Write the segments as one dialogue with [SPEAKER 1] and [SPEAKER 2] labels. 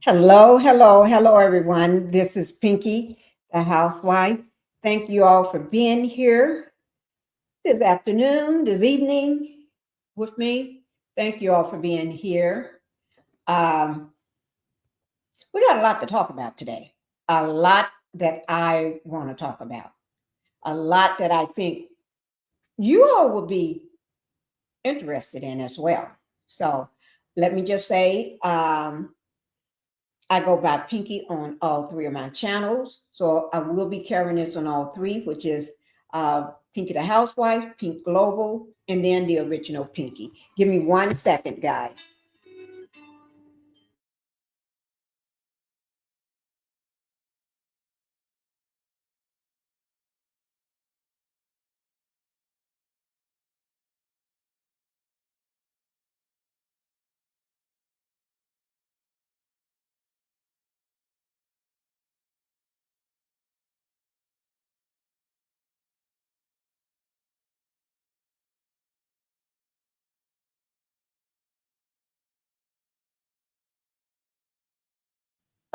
[SPEAKER 1] Hello, hello, hello, everyone. This is Pinkie, the housewife. Thank you all for being here this afternoon, this evening with me. Thank you all for being here. Um, we got a lot to talk about today, a lot that I want to talk about, a lot that I think you all will be interested in as well. So let me just say, I go by Pinkie on all three of my channels. So I will be carrying this on all three, which is Pinkie the Housewife, Pink Global, and then the original Pinkie. Give me 1 second, guys.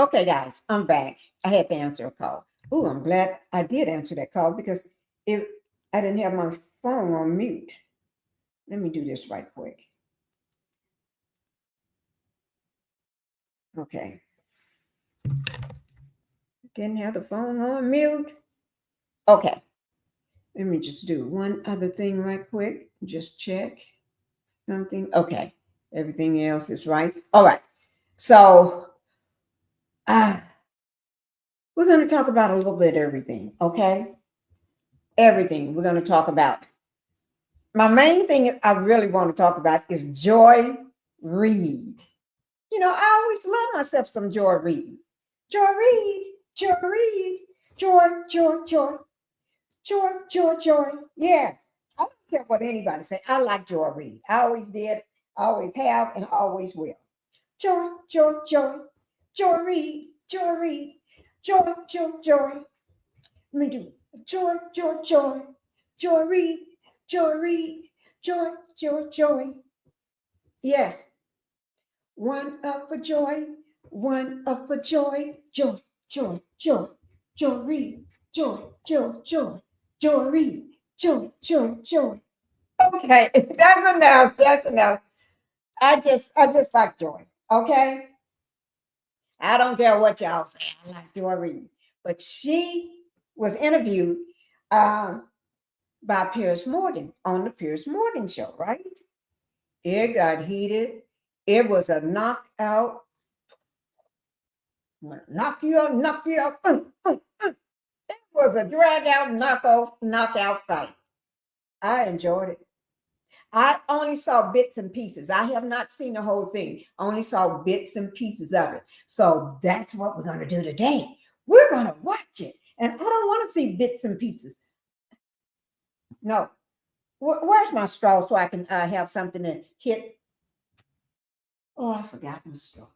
[SPEAKER 1] Okay, guys, I'm back. I had to answer a call. Oh, I'm glad I did answer that call because if I didn't have my phone on mute. Let me do this right quick. Okay. Didn't have the phone on mute. Okay. Let me just do one other thing right quick. Just check something. Okay. Everything else is right. All right. So uh, we're going to talk about a little bit of everything. Okay. Everything we're going to talk about. My main thing I really want to talk about is Joy Reid. You know, I always love myself some Joy Reid. Joy Reid, Joy Reid, joy, joy, joy, joy, joy, joy. Yes. I don't care what anybody say. I like Joy Reid. I always did, always have, and always will. Joy, joy, joy, Joy Reid, Joy Reid, joy, joy, joy. Let me do joy, joy, joy, Joy Reid, Joy Reid, joy, joy, joy. Yes. One up for joy, one up for joy, joy, joy, joy, Joy Reid, joy, joy, joy, Joy Reid, joy, joy, joy. Okay, that's enough. That's enough. I just like Joy. Okay, I don't care what y'all say. I like Joy Reid, but she was interviewed um, by Piers Morgan on the Piers Morgan show, right? It got heated. It was a knockout. Knock you out, knock you out. It was a drag out knockout fight. I enjoyed it. I only saw bits and pieces. I have not seen the whole thing. I only saw bits and pieces of it. So that's what we're going to do today. We're going to watch it. And I don't want to see bits and pieces. No. Where's my straw so I can have something to hit? Oh, I forgot my straw.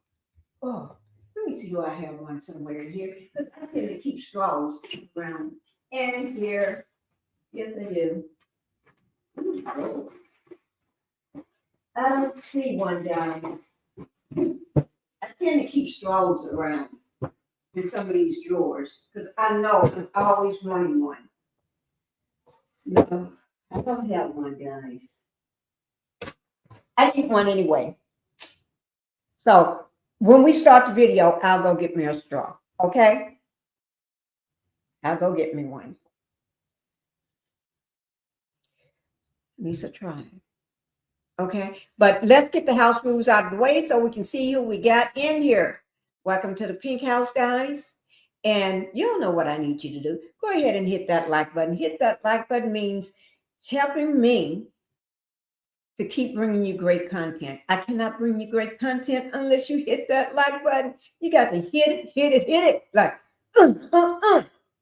[SPEAKER 1] Oh, let me see, do I have one somewhere in here? Because I tend to keep straws around and here. Yes, I do. Oh, I don't see one, guys. I tend to keep straws around in some of these drawers because I know I'm always wanting one. No, I don't have one, guys. I need one anyway. So when we start the video, I'll go get me a straw. Okay? I'll go get me one. Lisa trying. Okay, but let's get the house rules out of the way so we can see who we got in here. Welcome to the Pink House, guys. And you'll know what I need you to do. Go ahead and hit that like button. Hit that like button means helping me to keep bringing you great content. I cannot bring you great content unless you hit that like button. You got to hit it, hit it, hit it. Like,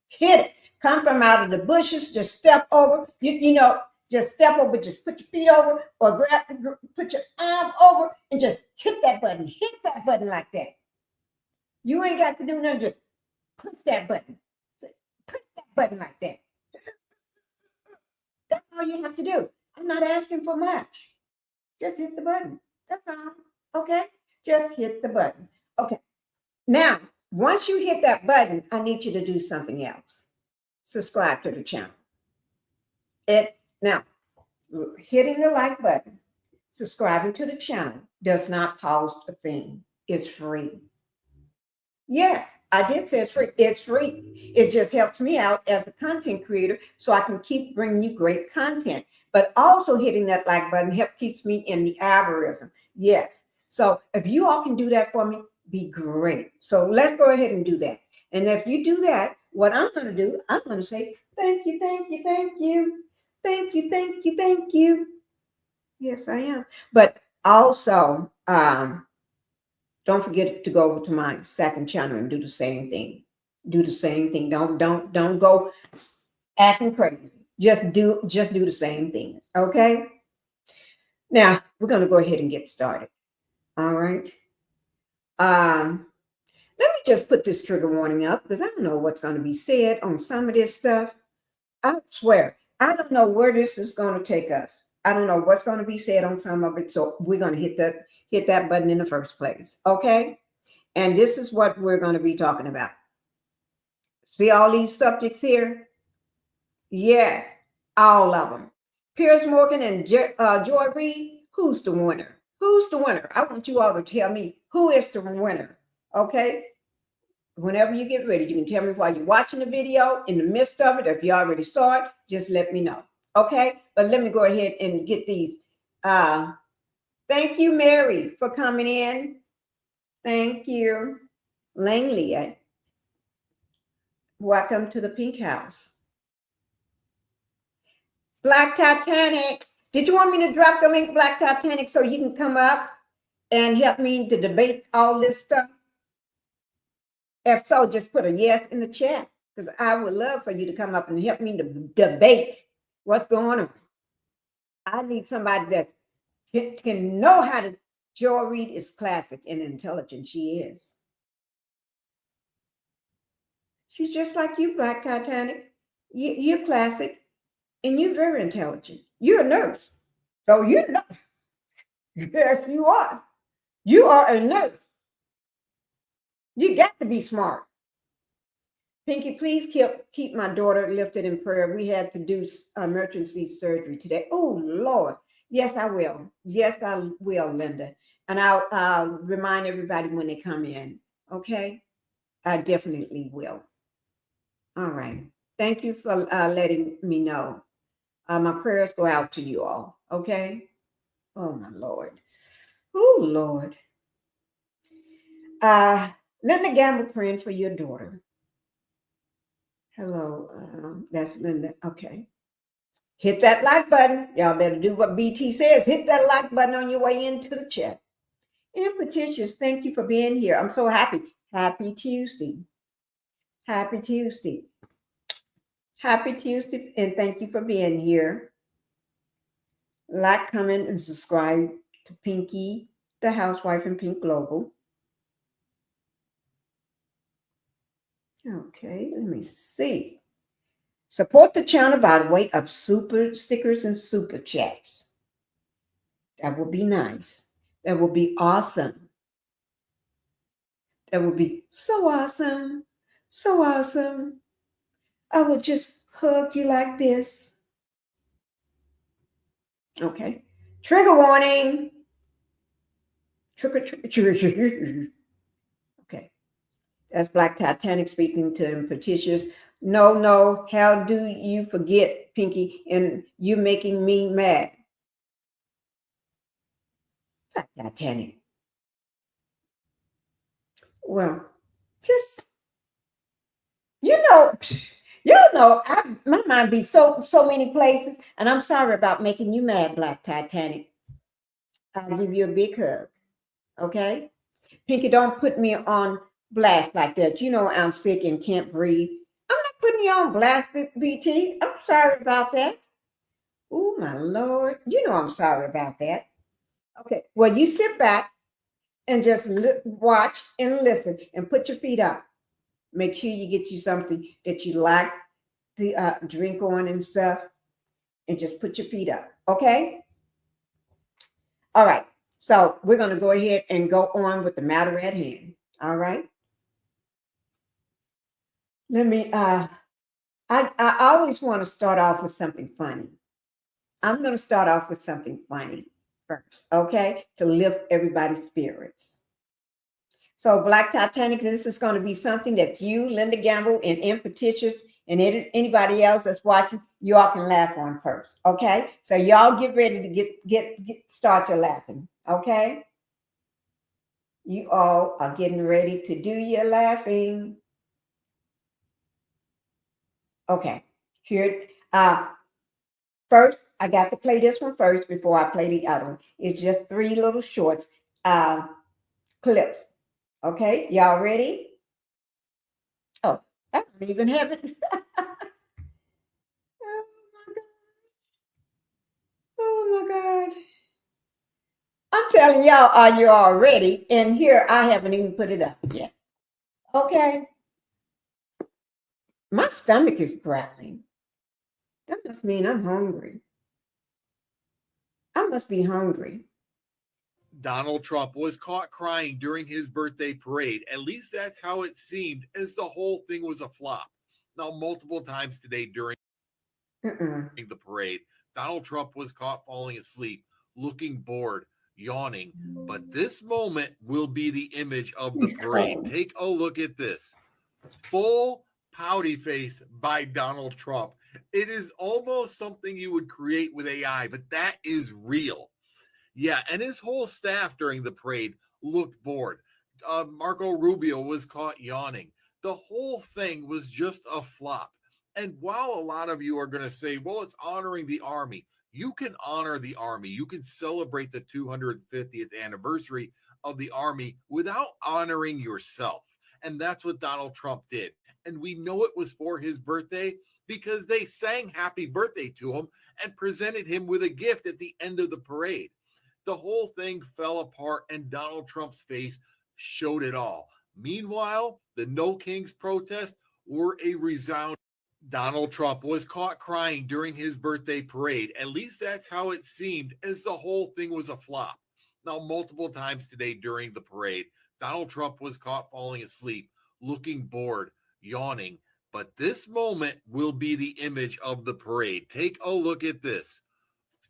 [SPEAKER 1] hit it. Come from out of the bushes, just step over. You know, just step over, just put your feet over or put your arm over and just hit that button. Hit that button like that. You ain't got to do nothing, just push that button. So push that button like that. That's all you have to do. I'm not asking for much. Just hit the button. That's all. Okay? Just hit the button. Okay. Now, once you hit that button, I need you to do something else. Subscribe to the channel. Now, hitting the like button, subscribing to the channel does not cost a thing. It's free. Yes, I did say it's free. It's free. It just helps me out as a content creator so I can keep bringing you great content. But also hitting that like button keeps me in the algorithm. Yes. So if you all can do that for me, be great. So let's go ahead and do that. And if you do that, what I'm going to do, I'm going to say, thank you, thank you, thank you. Thank you, thank you, thank you. Yes, I am. But also, don't forget to go over to my second channel and do the same thing. Do the same thing. Don't go acting crazy. Just do the same thing. Okay. Now we're gonna go ahead and get started. All right. Let me just put this trigger warning up because I don't know what's going to be said on some of this stuff. I swear, I don't know where this is going to take us. I don't know what's going to be said on some of it. So we're going to hit that button in the first place. Okay. And this is what we're going to be talking about. See all these subjects here? Yes, all of them. Piers Morgan and Joy Reid, who's the winner? Who's the winner? I want you all to tell me who is the winner. Okay? Whenever you get ready, you can tell me while you're watching the video, in the midst of it. If you already saw it, just let me know. Okay? But let me go ahead and get these. Thank you, Mary, for coming in. Thank you. Langley, welcome to the Pink House. Black Titanic. Did you want me to drop the link, Black Titanic, so you can come up and help me to debate all this stuff? If so, just put a yes in the chat because I would love for you to come up and help me to debate what's going on. I need somebody that can know how to. Joy Reid is classic and intelligent. She is. She's just like you, Black Titanic. You're classic and you're very intelligent. You're a nurse. So you know. Yes, you are. You are a nurse. You got to be smart. Pinkie, please keep my daughter lifted in prayer. We had to do emergency surgery today. Oh, Lord. Yes, I will. Yes, I will, Linda. And I'll remind everybody when they come in. Okay? I definitely will. All right. Thank you for letting me know. My prayers go out to you all. Okay? Oh, my Lord. Oh, Lord. Linda Gamble praying for your daughter. Hello, that's Linda. Okay. Hit that like button. Y'all better do what BT says. Hit that like button on your way into the chat. And Petitious, thank you for being here. I'm so happy. Happy Tuesday. Happy Tuesday. Happy Tuesday. And thank you for being here. Like, comment, and subscribe to Pinkie, the Housewife, and Pink Global. Okay, let me see. Support the channel by way of super stickers and super chats. That would be nice. That would be awesome. That would be so awesome. So awesome. I would just hug you like this. Okay. Trigger warning. Trigger. Okay. That's Black Titanic speaking to Petitious. No. How do you forget, Pinkie? And you making me mad. Black Titanic. Well, just you know, my mind be so many places, and I'm sorry about making you mad, Black Titanic. I'll give you a big hug, okay? Pinkie, don't put me on blast like that. You know I'm sick and can't breathe. I'm not putting you on blast, BT. I'm sorry about that. Oh, my Lord. You know I'm sorry about that. Okay, well, you sit back and just watch and listen and put your feet up. Make sure you get you something that you like to drink on and stuff, and just put your feet up, okay? All right, so we're going to go ahead and go on with the matter at hand, all right? Let me I always want to start off with something funny. I'm going to start off with something funny first, okay? To lift everybody's spirits. So, Black Titanic, this is going to be something that you, Linda Gamble, and M. Petitious, and anybody else that's watching, you all can laugh on first, okay? So, y'all get ready to get start your laughing, okay? You all are getting ready to do your laughing. Okay, here, first, I got to play this one first before I play the other one. It's just 3 little shorts, clips. Okay, y'all ready? Oh, I don't even have it. Oh my God. Oh my God. I'm telling y'all, are you all ready? And here, I haven't even put it up yet. Okay. My stomach is growling. That must mean I'm hungry. I must be hungry.
[SPEAKER 2] Donald Trump was caught crying during his birthday parade. At least that's how it seemed, as the whole thing was a flop. Now, multiple times today during the parade, Donald Trump was caught falling asleep, looking bored, yawning. But this moment will be the image of the parade. Take a look at this. Full pouty face by Donald Trump. It is almost something you would create with AI, but that is real. Yeah, and his whole staff during the parade looked bored. Marco Rubio was caught yawning. The whole thing was just a flop. And while a lot of you are going to say, well, it's honoring the Army, you can honor the Army. You can celebrate the 250th anniversary of the Army without honoring yourself. And that's what Donald Trump did. And we know it was for his birthday because they sang happy birthday to him and presented him with a gift at the end of the parade. The whole thing fell apart, and Donald Trump's face showed it all. Meanwhile, the No Kings protest were a resounding. Donald Trump was caught crying during his birthday parade. At least that's how it seemed, as the whole thing was a flop. Now, multiple times today during the parade, Donald Trump was caught falling asleep, looking bored, yawning. But this moment will be the image of the parade. Take a look at this.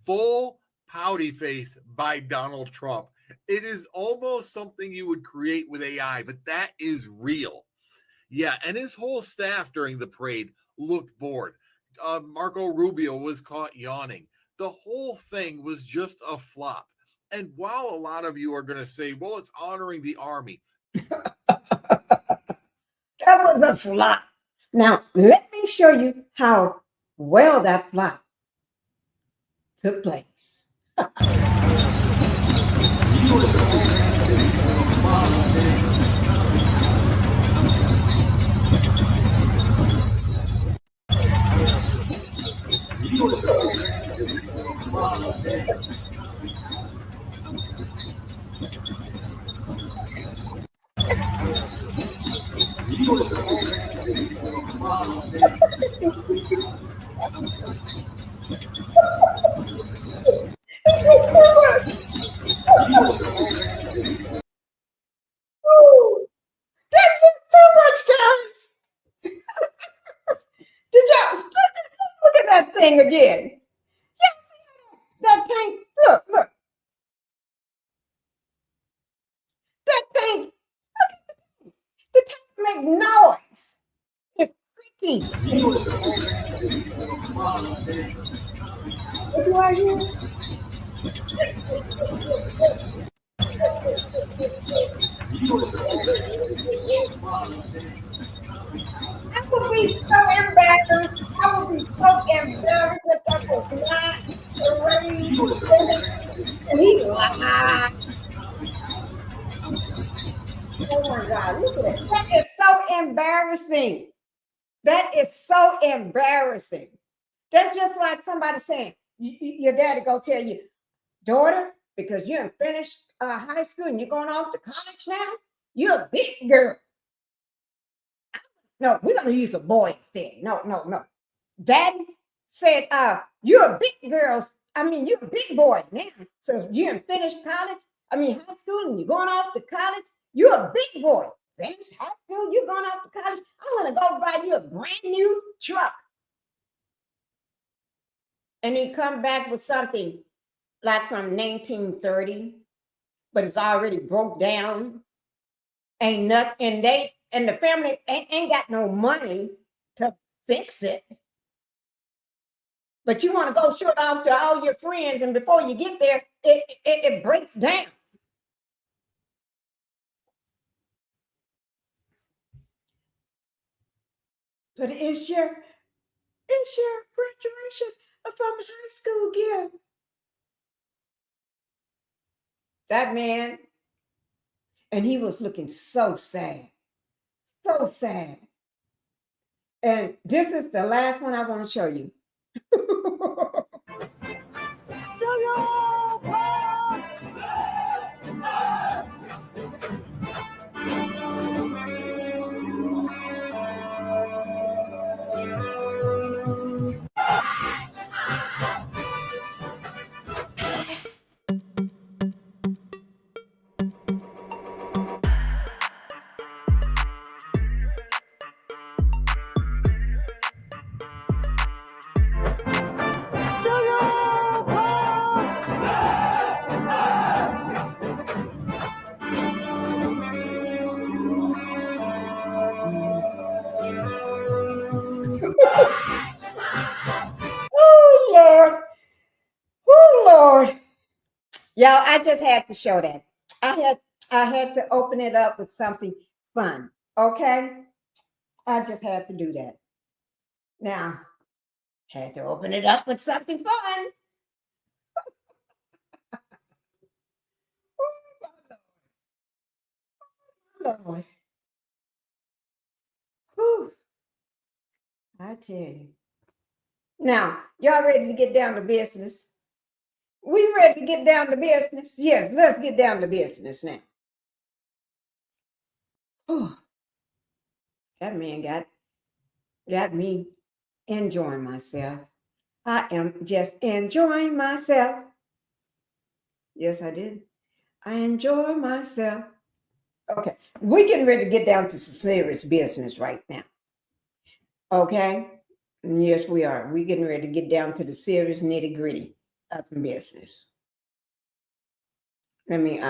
[SPEAKER 2] Full pouty face by Donald Trump. It is almost something you would create with AI, but that is real. Yeah, and his whole staff during the parade looked bored. Marco Rubio was caught yawning. The whole thing was just a flop. And while a lot of you are going to say, well, it's honoring the Army.
[SPEAKER 1] That was a flop. Now, let me show you how well that flop took place. It's just too much. Oh, that's just too much, guys. Did y'all look at that thing again? That thing, look, that thing, the thing make noise. It's freaky. What do I hear? I would be so embarrassed. I would be so embarrassed if that was not Reid. And he lied. Oh my God, look at it. That is so embarrassing. That is so embarrassing. That's just like somebody saying, your daddy go tell you, daughter, because you haven't finished high school and you're going off to college now, you're a big girl. No, we're going to use a boy instead. No. Daddy said, you're a big girl. I mean, you're a big boy now. So you haven't finished college, high school, and you're going off to college, you're a big boy. Finished high school, you going off to college. I'm going to go buy you a brand new truck. And he come back with something like from 1930, but it's already broke down. Ain't nothing, and the family ain't got no money to fix it. But you want to go show it off to all your friends, and before you get there, it breaks down. But it's your graduation from high school gift. That man, and he was looking so sad, so sad. And this is the last one I want to show you. Oh, Lord. Oh, Lord. Y'all, I just had to show that. I had to open it up with something fun. Okay? I just had to do that. Now, had to open it up with something fun. Oh, Lord. Whew. I tell you. Now, y'all ready to get down to business? We ready to get down to business? Yes, let's get down to business now. Whew. That man got me enjoying myself. I am just enjoying myself. Yes, I did. I enjoy myself. Okay, we're getting ready to get down to some serious business right now. Okay? Yes, we are. We're getting ready to get down to the serious nitty-gritty of some business. Let me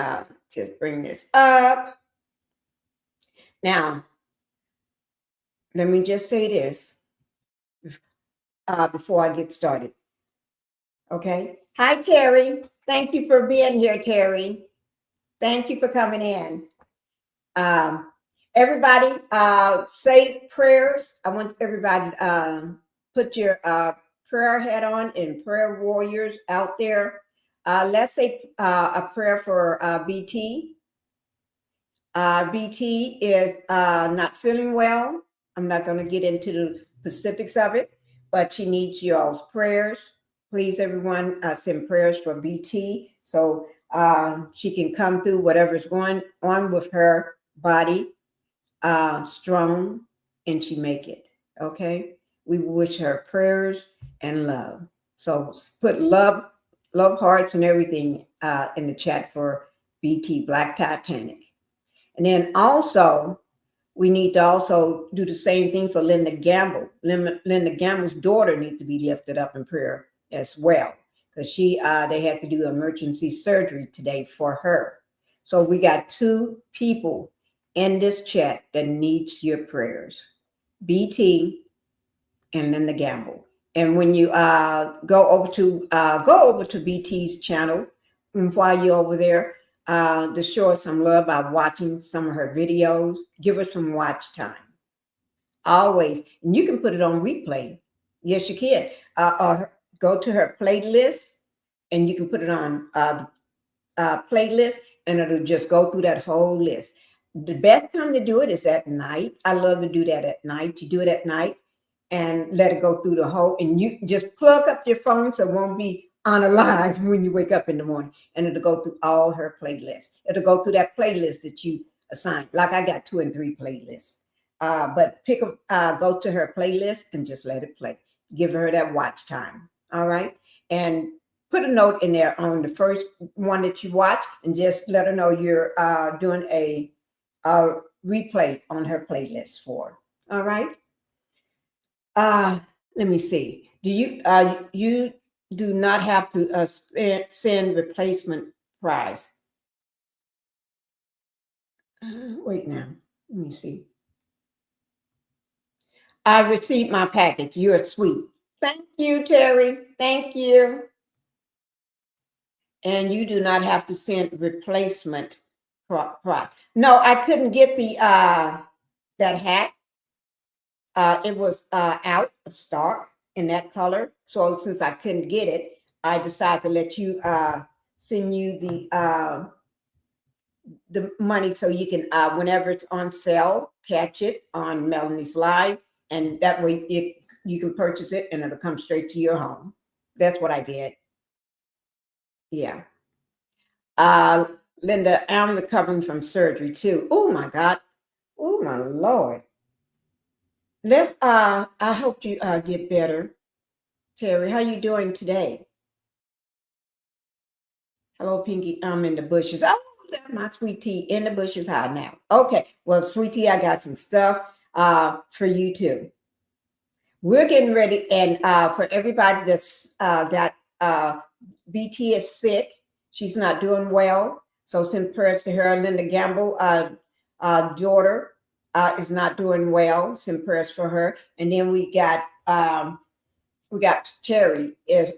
[SPEAKER 1] just bring this up. Now, let me just say this before I get started. Okay? Hi, Terry. Thank you for being here, Terry. Thank you for coming in. Everybody, say prayers. I want everybody to put your prayer hat on and prayer warriors out there. Let's say a prayer for BT. BT is not feeling well. I'm not going to get into the specifics of it, but she needs y'all's prayers. Please, everyone, send prayers for BT so she can come through whatever's going on with her body strong, and she make it. Okay, we wish her prayers and love. So put love hearts and everything in the chat for BT Black Titanic. And then also we need to also do the same thing for Linda Gamble. Linda Gamble's daughter needs to be lifted up in prayer as well, because they had to do emergency surgery today for her. So we got two people in this chat that needs your prayers, BT and Linda Gamble. And when you go over to BT's channel, and while you're over there, to show her some love by watching some of her videos, give her some watch time. Always, and you can put it on replay. Yes, you can. Or go to her playlist, and you can put it on playlist, and it'll just go through that whole list. The best time to do it is at night. I love to do that at night. You do it at night and let it go through the whole, and you just plug up your phone so it won't be on a live when you wake up in the morning, and it'll go through all her playlists. It'll go through that playlist that you assigned. Like I got 2 and 3 playlists. But go to her playlist and just let it play. Give her that watch time. All right. And put a note in there on the first one that you watch, and just let her know you're doing a replay on her playlist for. All right. Let me see. Do you do not have to send replacement prize? Wait now. Let me see. I received my package. You're sweet. Thank you, Terry. Thank you. And you do not have to send replacement prize. No, I couldn't get the that hat. It was out of stock in that color. So since I couldn't get it, I decided to let you send you the money so you can whenever it's on sale, catch it on Melanie's Live, and that way you can purchase it and it'll come straight to your home. That's what I did. Yeah. Linda, I'm recovering from surgery too. Oh my God. Oh my Lord. Let's I hope you get better. Terry, how you doing today? Hello, Pinkie. I'm in the bushes. Oh, that's my sweet tea in the bushes high now. Okay. Well, sweet tea, I got some stuff for you too. We're getting ready, and for everybody that's got BT is sick. She's not doing well. So send prayers to her. Linda Gamble, daughter, is not doing well. Send prayers for her. And then we got Terry is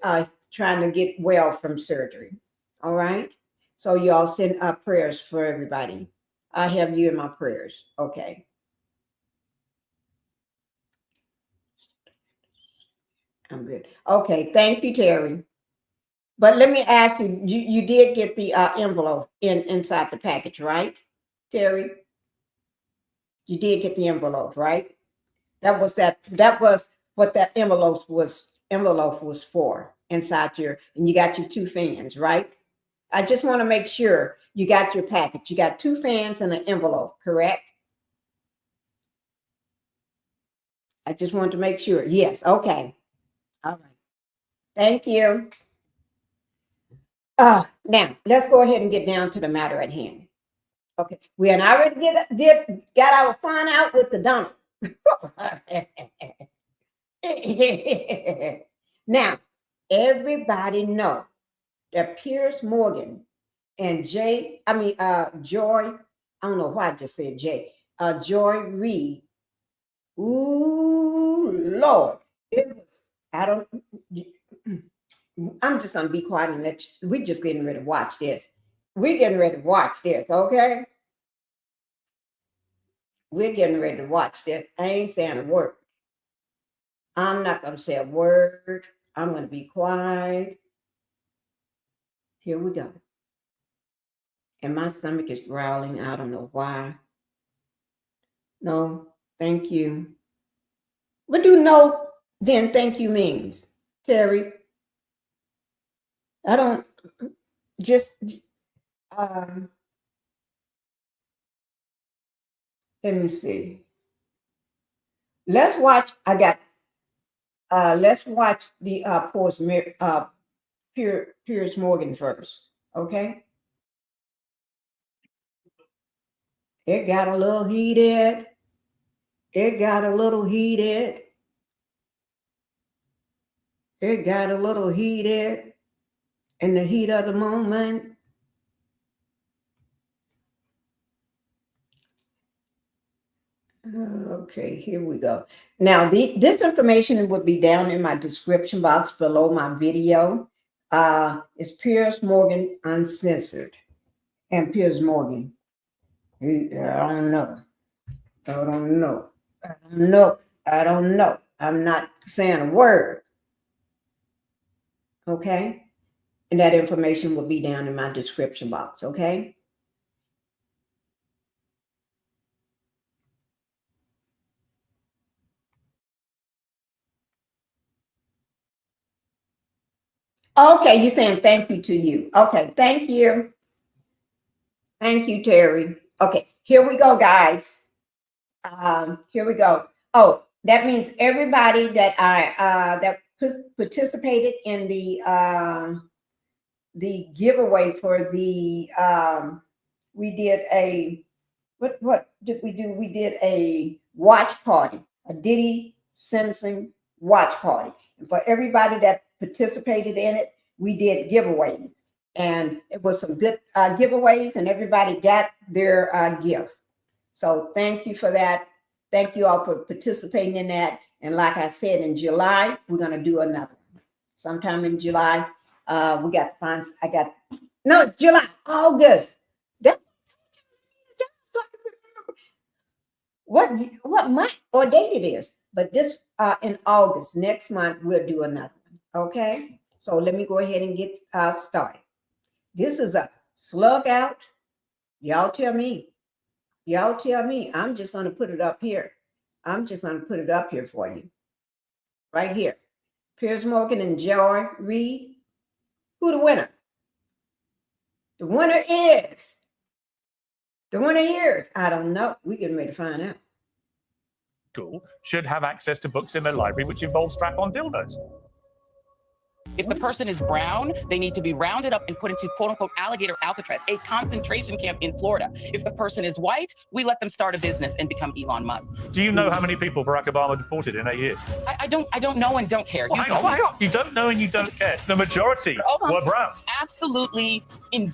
[SPEAKER 1] trying to get well from surgery. All right. So y'all send prayers for everybody. I have you in my prayers. Okay. I'm good. Okay. Thank you, Terry. But let me ask you, you did get the envelope inside the package, right, Terry? You did get the envelope, right? That was what that envelope was for inside and you got your 2 fans, right? I just want to make sure you got your package. You got 2 fans and an envelope, correct? I just wanted to make sure. Yes. Okay. All right. Thank you. Now let's go ahead and get down to the matter at hand. Okay. We had already got our fun out with the Donald. Now, everybody know that Piers Morgan and Joy, I don't know why I just said Jay, Joy Reid. Ooh, Lord. It was, I'm just going to be quiet and we're just getting ready to watch this. We're getting ready to watch this, okay? We're getting ready to watch this. I ain't saying a word. I'm not going to say a word. I'm going to be quiet. Here we go. And my stomach is growling. I don't know why. No, thank you. What do no then thank you means, Terry? I don't just let me see. Let's watch. Let's watch the Piers Morgan first. Okay. It got a little heated. It got a little heated. It got a little heated in the heat of the moment. Okay, here we go. Now, this information would be down in my description box below my video. It's Piers Morgan Uncensored. And Piers Morgan, I don't know. I don't know. I don't know. I don't know. I'm not saying a word. Okay? And that information will be down in my description box. Okay? Okay, you're saying thank you to you. Okay, thank you. Thank you, Terry. Okay, here we go, guys. Here we go. Oh, that means everybody that that participated in the giveaway for the we did a What did we do? We did a watch party, a Diddy sentencing watch party. And for everybody that participated in it, we did giveaways. And it was some good giveaways, and everybody got their gift. So thank you for that. Thank you all for participating in that. And like I said, in July, we're going to do another one. Sometime in July, we got to find, July, August. What month or date it is, but this in August, next month, we'll do another one. Okay, so let me go ahead and get started. This is a slug out. Y'all tell me. I'm just going to put it up here. For you. Right here. Piers Morgan and Joy Reid. Who the winner? The winner is. I don't know. We're getting ready to find out.
[SPEAKER 3] School should have access to books in their library which involve strap-on dildos.
[SPEAKER 4] If the person is brown, they need to be rounded up and put into quote-unquote alligator Alcatraz, a concentration camp in Florida. If the person is white, we let them start a business and become Elon Musk.
[SPEAKER 3] Do you know how many people Barack Obama deported in 8 years?
[SPEAKER 4] I don't know and don't care.
[SPEAKER 3] Well, hang on. You don't know and you don't care. The majority were brown.
[SPEAKER 4] Absolutely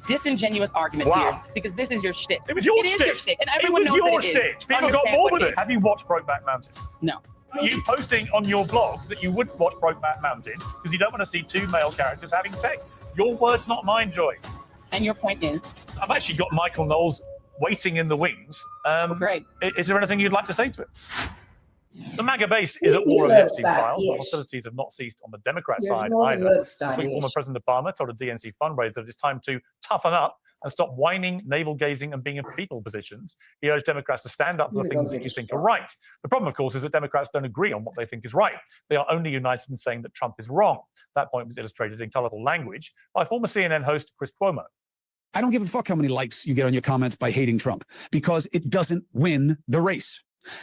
[SPEAKER 4] disingenuous argument,
[SPEAKER 3] Wow.
[SPEAKER 4] Piers, because this is your shtick.
[SPEAKER 3] It was your
[SPEAKER 4] shtick. It is your shtick, and everyone knows
[SPEAKER 3] your
[SPEAKER 4] that it
[SPEAKER 3] shtick.
[SPEAKER 4] is.
[SPEAKER 3] People got more with it. Have you watched Brokeback Mountain?
[SPEAKER 4] No.
[SPEAKER 3] You posting on your blog that you wouldn't watch Brokeback Mountain because you don't want to see two male characters having sex. Your words, not mine, Joy.
[SPEAKER 4] And your point is?
[SPEAKER 3] I've actually got Michael Knowles waiting in the wings.
[SPEAKER 4] Great.
[SPEAKER 3] Is there anything you'd like to say to it? The MAGA base is at war on the Epstein files. The hostilities have not ceased on the Democrat side either. This week, former President Obama told a DNC fundraiser that it's time to toughen up and stop whining, navel-gazing, and being in fetal positions. He urged Democrats to stand up for the things that you think are right. The problem, of course, is that Democrats don't agree on what they think is right. They are only united in saying that Trump is wrong. That point was illustrated in colorful language by former CNN host Chris Cuomo.
[SPEAKER 5] I don't give a fuck how many likes you get on your comments by hating Trump, because it doesn't win the race.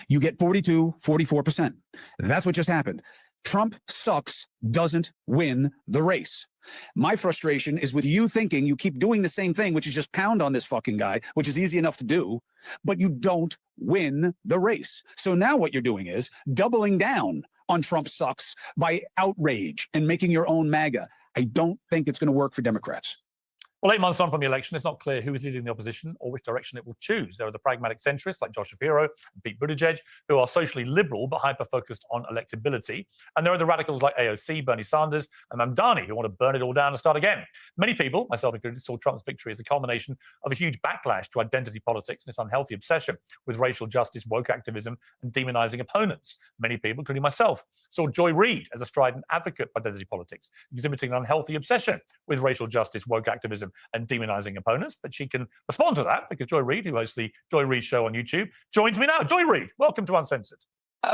[SPEAKER 5] You get 42, 44%. That's what just happened. Trump sucks doesn't win the race. My frustration is with you thinking you keep doing the same thing, which is just pound on this fucking guy, which is easy enough to do, but you don't win the race. So now what you're doing is doubling down on Trump sucks by outrage and making your own MAGA. I don't think it's going to work for Democrats.
[SPEAKER 3] Well, 8 months on from the election, it's not clear who is leading the opposition or which direction it will choose. There are the pragmatic centrists like Josh Shapiro and Pete Buttigieg, who are socially liberal but hyper-focused on electability. And there are the radicals like AOC, Bernie Sanders, and Mamdani, who want to burn it all down and start again. Many people, myself included, saw Trump's victory as a culmination of a huge backlash to identity politics and its unhealthy obsession with racial justice, woke activism, and demonizing opponents. Many people, including myself, saw Joy Reid as a strident advocate for identity politics, exhibiting an unhealthy obsession with racial justice, woke activism, and demonizing opponents, but she can respond to that because Joy Reid, who hosts the Joy Reid Show on YouTube, joins me now. Joy Reid, welcome to Uncensored.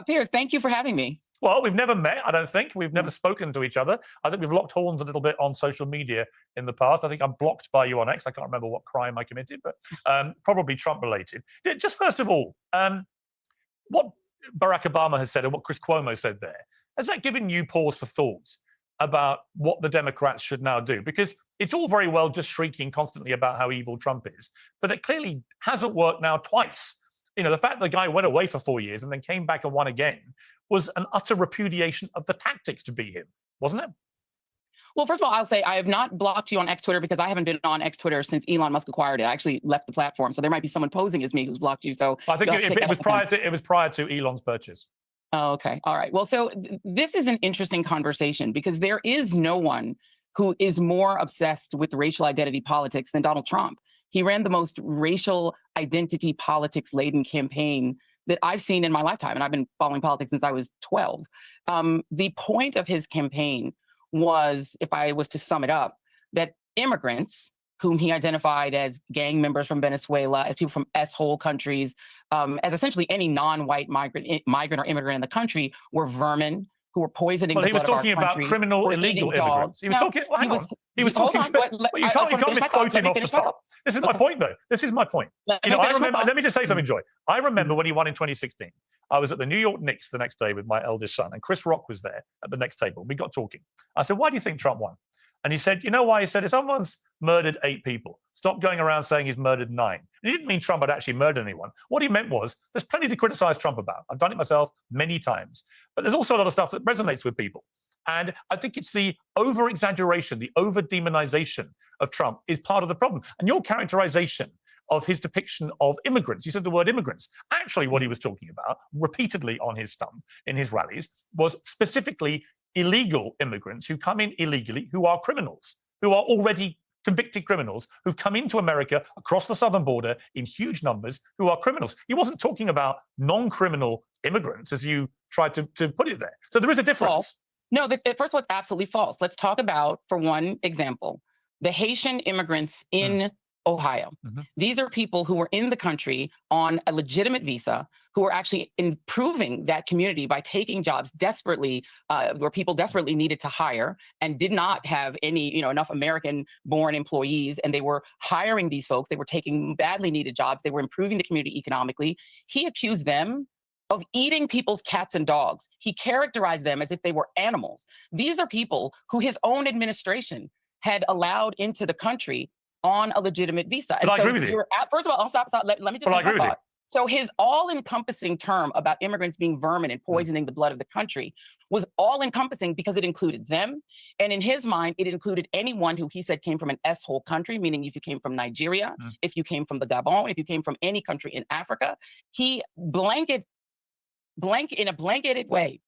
[SPEAKER 4] Piers, thank you for having me.
[SPEAKER 3] Well, we've never met, I don't think. We've never spoken to each other. I think we've locked horns a little bit on social media in the past. I think I'm blocked by you on X. I can't remember what crime I committed, but probably Trump-related. Just first of all, what Barack Obama has said and what Chris Cuomo said there, has that given you pause for thought about what the Democrats should now do? Because it's all very well just shrieking constantly about how evil Trump is, but it clearly hasn't worked now twice. You know, the fact the guy went away for 4 years and then came back and won again was an utter repudiation of the tactics to beat him, wasn't it?
[SPEAKER 4] Well, first of all, I'll say I have not blocked you on X Twitter because I haven't been on X Twitter since Elon Musk acquired it. I actually left the platform, so there might be someone posing as me who's blocked you. So
[SPEAKER 3] I think it was prior to Elon's purchase.
[SPEAKER 4] Oh, okay. All right. Well, so this is an interesting conversation because there is no one who is more obsessed with racial identity politics than Donald Trump. He ran the most racial identity politics laden campaign that I've seen in my lifetime, and I've been following politics since I was 12. The point of his campaign was, if I was to sum it up, that immigrants, whom he identified as gang members from Venezuela, as people from S-hole countries, as essentially any non-white migrant or immigrant in the country, were vermin who were poisoning.
[SPEAKER 3] Well, he was talking about criminal, illegal immigrants. He was talking. Well, hang on. He was talking. You can't misquote him off the top. This is my point, though. This is my point. You know, I remember. Let me just say something, Joy. I remember when he won in 2016. I was at the New York Knicks the next day with my eldest son, and Chris Rock was there at the next table. We got talking. I said, "Why do you think Trump won?" And he said, you know why? He said, if someone's murdered 8 people, stop going around saying he's murdered 9. He didn't mean Trump had actually murdered anyone. What he meant was, there's plenty to criticize Trump about. I've done it myself many times. But there's also a lot of stuff that resonates with people. And I think it's the over-exaggeration, the over-demonization of Trump is part of the problem. And your characterization of his depiction of immigrants, you said the word immigrants. Actually, what he was talking about repeatedly on his stump in his rallies was specifically illegal immigrants who come in illegally, who are criminals, who are already convicted criminals, who've come into America across the southern border in huge numbers, who are criminals. He wasn't talking about non-criminal immigrants, as you tried to put it there. So there is a difference.
[SPEAKER 4] False. No, first of all, it's absolutely false. Let's talk about, for one example, the Haitian immigrants in Ohio. These are people who were in the country on a legitimate visa, who are actually improving that community by taking jobs desperately, where people desperately needed to hire and did not have any, enough American-born employees, and they were hiring these folks. They were taking badly needed jobs. They were improving the community economically. He accused them of eating people's cats and dogs. He characterized them as if they were animals. These are people who his own administration had allowed into the country on a legitimate visa.
[SPEAKER 3] But I agree with you.
[SPEAKER 4] First of all, I'll stop. Let me just finish my thought. So his all-encompassing term about immigrants being vermin and poisoning the blood of the country was all-encompassing because it included them. And in his mind, it included anyone who he said came from an S-hole country, meaning if you came from Nigeria, if you came from the Gabon, if you came from any country in Africa, he in a blanketed way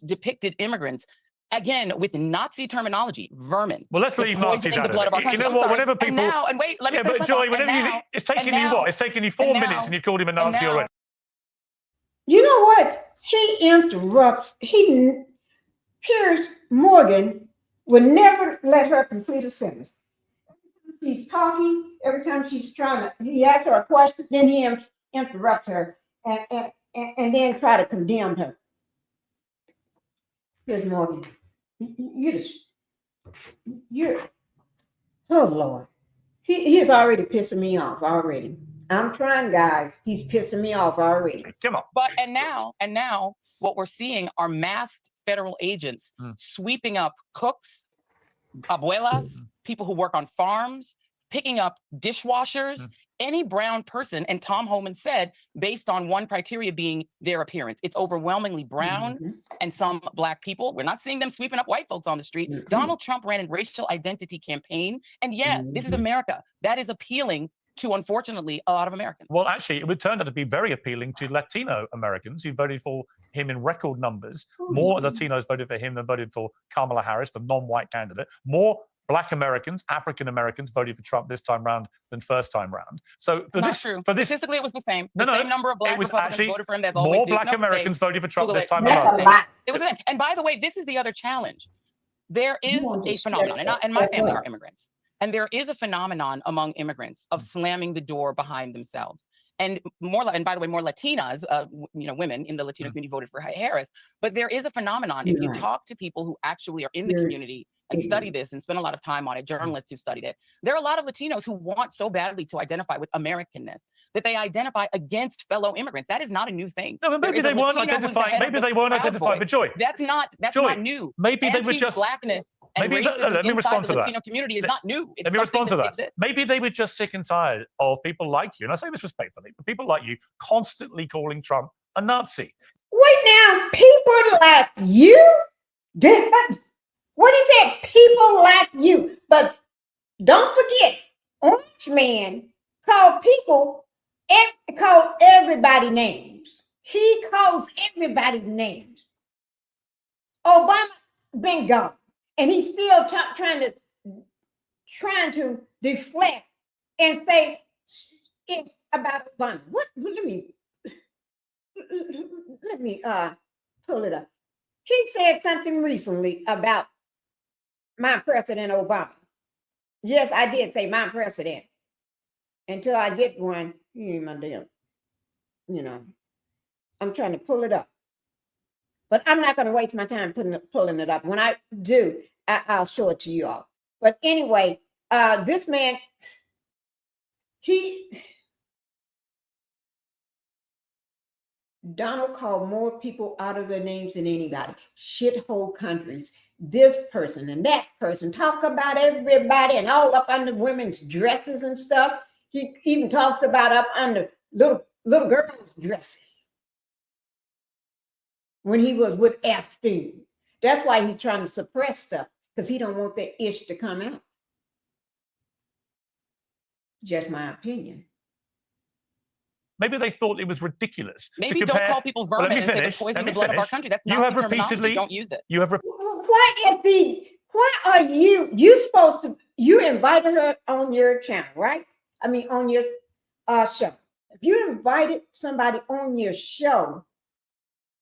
[SPEAKER 4] depicted immigrants, again, with Nazi terminology, vermin.
[SPEAKER 3] Well, let's leave Nazis out of it. You know what? Whenever people,
[SPEAKER 4] and wait, let me finish
[SPEAKER 3] but Joy, whenever it's taking you what? It's taking you 4 minutes, and you've called him a Nazi already.
[SPEAKER 1] You know what? He interrupts. Piers Morgan would never let her complete a sentence. She's talking. Every time she's he asks her a question, then he interrupts her and then try to condemn her. Piers Morgan, oh Lord, he's already pissing me off already. I'm trying, guys. He's pissing me off already.
[SPEAKER 3] Come on.
[SPEAKER 4] But and now, what we're seeing are masked federal agents sweeping up cooks, abuelas, people who work on farms, picking up dishwashers, any brown person. And Tom Homan said, based on one criteria being their appearance, it's overwhelmingly brown and some black people. We're not seeing them sweeping up white folks on the street. Donald Trump ran a racial identity campaign. And this is America. That is appealing to, unfortunately, a lot of Americans.
[SPEAKER 3] Well, actually, it would turn out to be very appealing to Latino Americans who voted for him in record numbers. More Latinos voted for him than voted for Kamala Harris, the non-white candidate. More Black Americans, African Americans voted for Trump this time round than first time round. So for this,
[SPEAKER 4] statistically, it was the same. The same number of Black Republicans voted for him. That
[SPEAKER 3] more Black Americans voted for Trump this time around.
[SPEAKER 4] It was the same. And by the way, this is the other challenge. There is a phenomenon, and my family are immigrants, and there is a phenomenon among immigrants of slamming the door behind themselves. And by the way, more Latinas, women in the Latino community voted for Harris. But there is a phenomenon. If you talk to people who actually are in the community and study this and spend a lot of time on it, journalists who studied it, there are a lot of Latinos who want so badly to identify with Americanness that they identify against fellow immigrants. That is not a new thing.
[SPEAKER 3] No, but maybe they weren't identifying. Maybe they weren't identifying. But Joy,
[SPEAKER 4] that's not new.
[SPEAKER 3] Maybe they were just
[SPEAKER 4] blackness. And let me respond to that. Latino community is not new.
[SPEAKER 3] Let me respond to that. Maybe they were just sick and tired of people like you, and I say this respectfully, but people like you constantly calling Trump a Nazi.
[SPEAKER 1] Wait now, people like you? What he said, people like you. But don't forget, Orange Man called everybody names. He calls everybody names. Obama been gone, and he's still trying to deflect and say it's about Obama. What? Let me pull it up. He said something recently about my President Obama. Yes, I did say my president. Until I get one, he ain't my damn. I'm trying to pull it up. But I'm not going to waste my time pulling it up. When I do, I'll show it to you all. But anyway, this man, Donald called more people out of their names than anybody. Shithole countries. This person and that person. Talk about everybody and all up under women's dresses and stuff. He even talks about up under little girls' dresses. When he was with Epstein. That's why he's trying to suppress stuff, because he don't want that ish to come out. Just my opinion.
[SPEAKER 3] Maybe they thought it was ridiculous.
[SPEAKER 4] Maybe don't call people vermin and say they're poisoning the blood of our country. That's not the terminology. Don't use it.
[SPEAKER 3] You have
[SPEAKER 1] why are you supposed to, you invited her on your channel, right? I mean, on your show. If you invited somebody on your show,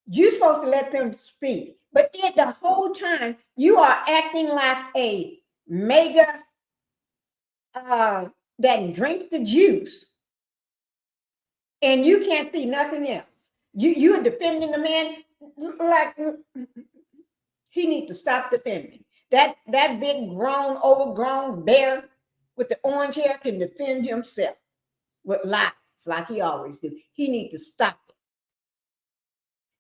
[SPEAKER 1] you're supposed to let them speak. But yet the whole time you are acting like a mega that drink the juice, and you can't see nothing else. You are defending the man like he needs to stop defending. That big grown, overgrown bear with the orange hair can defend himself with lies like he always do. He needs to stop it.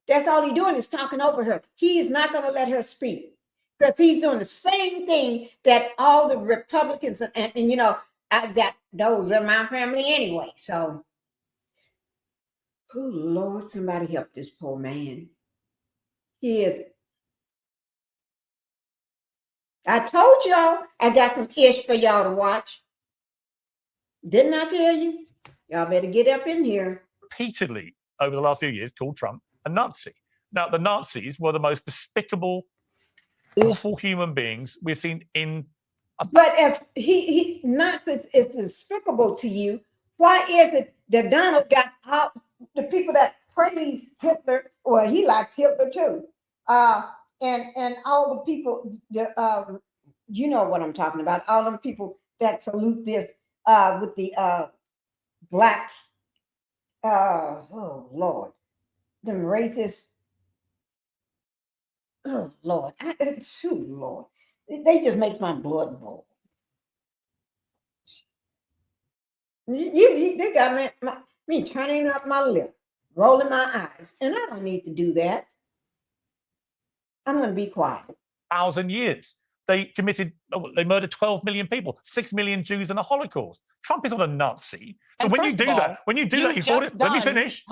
[SPEAKER 1] That's all he's doing is talking over her. He's not going to let her speak, because he's doing the same thing that all the Republicans and you know, I got those in my family anyway. So, oh Lord, somebody help this poor man. He is. I told y'all I got some ish for y'all to watch. Didn't I tell you? Y'all better get up in here.
[SPEAKER 3] Repeatedly over the last few years called Trump a Nazi. Now, the Nazis were the most despicable, awful human beings we've seen in.
[SPEAKER 1] But if he Nazis is despicable to you, why is it that Donald got out the people that praise Hitler, or he likes Hitler too, and all the people, you know what I'm talking about, all them people that salute this with the blacks, oh Lord, them racists. Oh Lord, Lord, they just make my blood boil. They got me turning up my lip, rolling my eyes, and I don't need to do that. I'm going to be quiet.
[SPEAKER 3] 1,000 years. They murdered 12 million people, 6 million Jews in the Holocaust. Trump is not a Nazi. So when you do that, you thought it. Let me finish.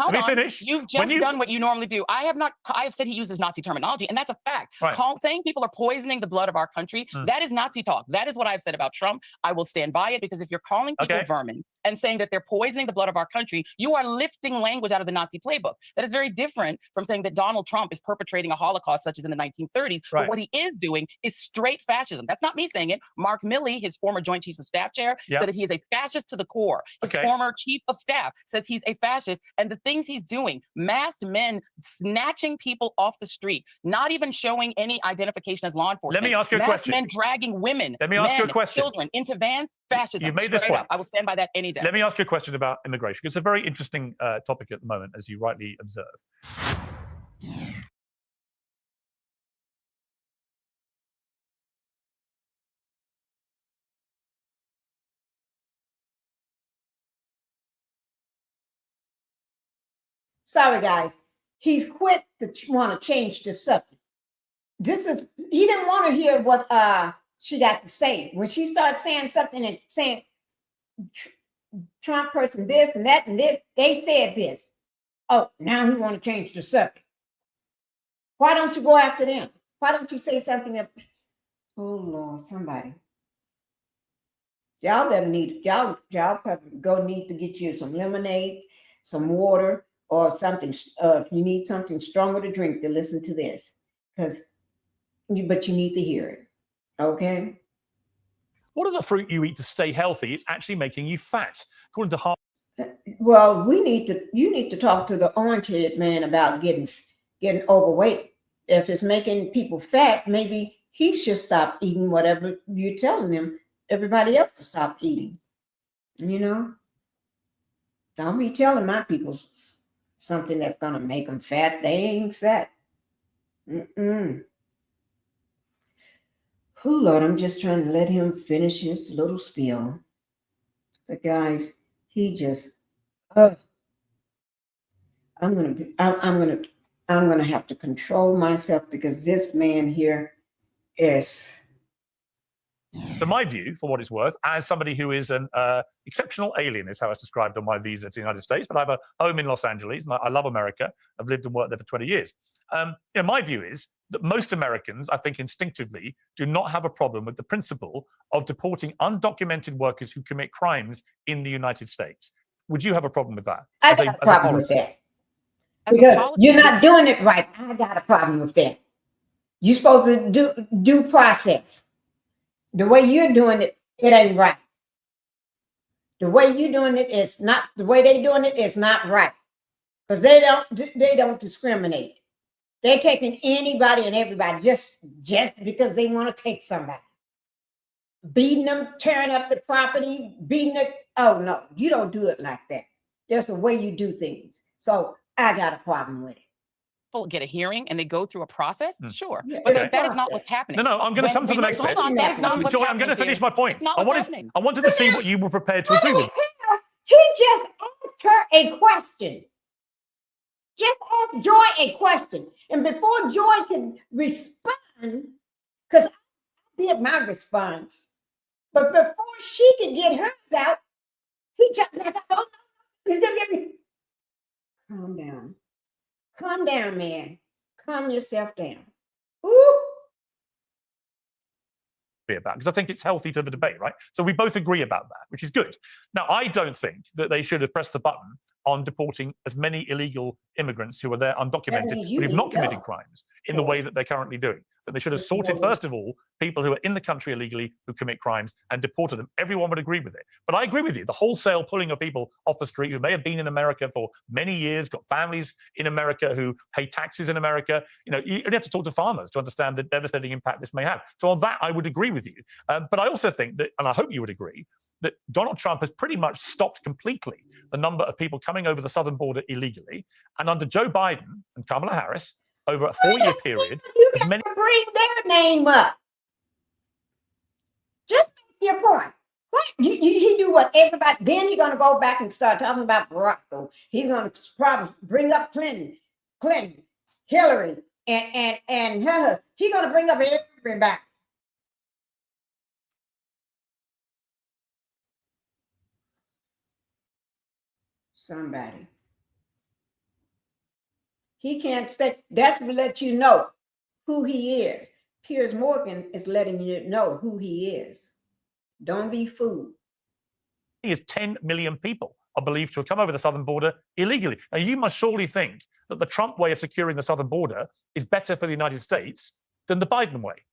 [SPEAKER 4] You've just done what you normally do. I have said he uses Nazi terminology, and that's a fact.
[SPEAKER 3] Right.
[SPEAKER 4] Saying people are poisoning the blood of our country, that is Nazi talk. That is what I've said about Trump. I will stand by it, because if you're calling people vermin and saying that they're poisoning the blood of our country, you are lifting language out of the Nazi playbook. That is very different from saying that Donald Trump is perpetrating a Holocaust such as in the 1930s.
[SPEAKER 3] Right.
[SPEAKER 4] But what he is doing is straight fascism. That's not me saying it. Mark Milley, his former Joint Chiefs of Staff chair, said that he is a fascist to the core. His former chief of staff says he's a fascist, and the things he's doing, masked men snatching people off the street, not even showing any identification as law enforcement.
[SPEAKER 3] Let me ask you a question.
[SPEAKER 4] Men dragging women, children into vans, fascism.
[SPEAKER 3] You've made this point.
[SPEAKER 4] I will stand by that any day.
[SPEAKER 3] Let me ask you a question about immigration. It's a very interesting topic at the moment, as you rightly observe.
[SPEAKER 1] Sorry, guys. He's quit to want to change the subject. He didn't want to hear what she got to say. When she started saying something and saying Trump person this and that and this, they said this. Oh, now he want to change the subject. Why don't you go after them? Why don't you say something that, oh Lord, somebody. Y'all probably go need to get you some lemonade, some water, or something. If you need something stronger to drink, to listen to this, but you need to hear it. Okay.
[SPEAKER 3] What are the fruit you eat to stay healthy? It's actually making you fat, according to
[SPEAKER 1] Well, you need to talk to the orange-haired man about getting overweight. If it's making people fat, maybe he should stop eating whatever you're telling him everybody else to stop eating. You know, don't be telling my people something that's gonna make them fat. They ain't fat. Oh Lord, I'm just trying to let him finish his little spiel. But guys, he just I'm gonna have to control myself because this man here is.
[SPEAKER 3] So my view, for what it's worth, as somebody who is an exceptional alien, is how it's described on my visa to the United States, but I have a home in Los Angeles, and I love America. I've lived and worked there for 20 years. My view is that most Americans, I think instinctively, do not have a problem with the principle of deporting undocumented workers who commit crimes in the United States. Would you have a problem with that?
[SPEAKER 1] I got a problem with that. Because you're not doing it right. I got a problem with that. You're supposed to do due process. The way you're doing it, it ain't right. The way you're doing it is not the way they doing it is not right. Because they don't discriminate. They're taking anybody and everybody just because they want to take somebody. Beating them, tearing up the property, beating it. Oh no, you don't do it like that. There's a way you do things. So I got a problem with it.
[SPEAKER 4] People get a hearing and they go through a process, sure.
[SPEAKER 1] Yeah,
[SPEAKER 4] but
[SPEAKER 3] okay.
[SPEAKER 4] that is not what's happening.
[SPEAKER 3] No, I'm going to come to the next bit.
[SPEAKER 4] Hold on, that is not what's
[SPEAKER 3] Joy, I'm
[SPEAKER 4] happening.
[SPEAKER 3] going to finish my point.
[SPEAKER 4] It's not
[SPEAKER 3] I wanted to see what you were prepared to agree with.
[SPEAKER 1] He just asked her a question. Just ask Joy a question. And before Joy can respond, because I did my response, but before she could get hers out, he jumped back up. Oh, no. Calm down. Calm down, man. Calm yourself down. Ooh.
[SPEAKER 3] About because I think it's healthy to the debate, right? So we both agree about that, which is good. Now, I don't think that they should have pressed the button on deporting as many illegal immigrants who are there undocumented but who've not committed crimes in the way that they're currently doing. That they should have sorted, first of all, people who are in the country illegally who commit crimes and deported them. Everyone would agree with it. But I agree with you. The wholesale pulling of people off the street who may have been in America for many years, got families in America who pay taxes in America. You only have to talk to farmers to understand the devastating impact this may have. So on that, I would agree with you. But I also think that, and I hope you would agree, that Donald Trump has pretty much stopped completely the number of people coming over the southern border illegally. And under Joe Biden and Kamala Harris, over a 4-year period,
[SPEAKER 1] as many bring their name up. Just make your point. What he do what everybody? Then he's gonna go back and start talking about Barack. He's gonna probably bring up Clinton, Hillary, and her. He's gonna bring up everybody. Somebody. He can't stay. That's to let you know who he is. Piers Morgan is letting you know who he is. Don't be fooled.
[SPEAKER 3] He is 10 million people are believed to have come over the southern border illegally. Now, you must surely think that the Trump way of securing the southern border is better for the United States than the Biden way.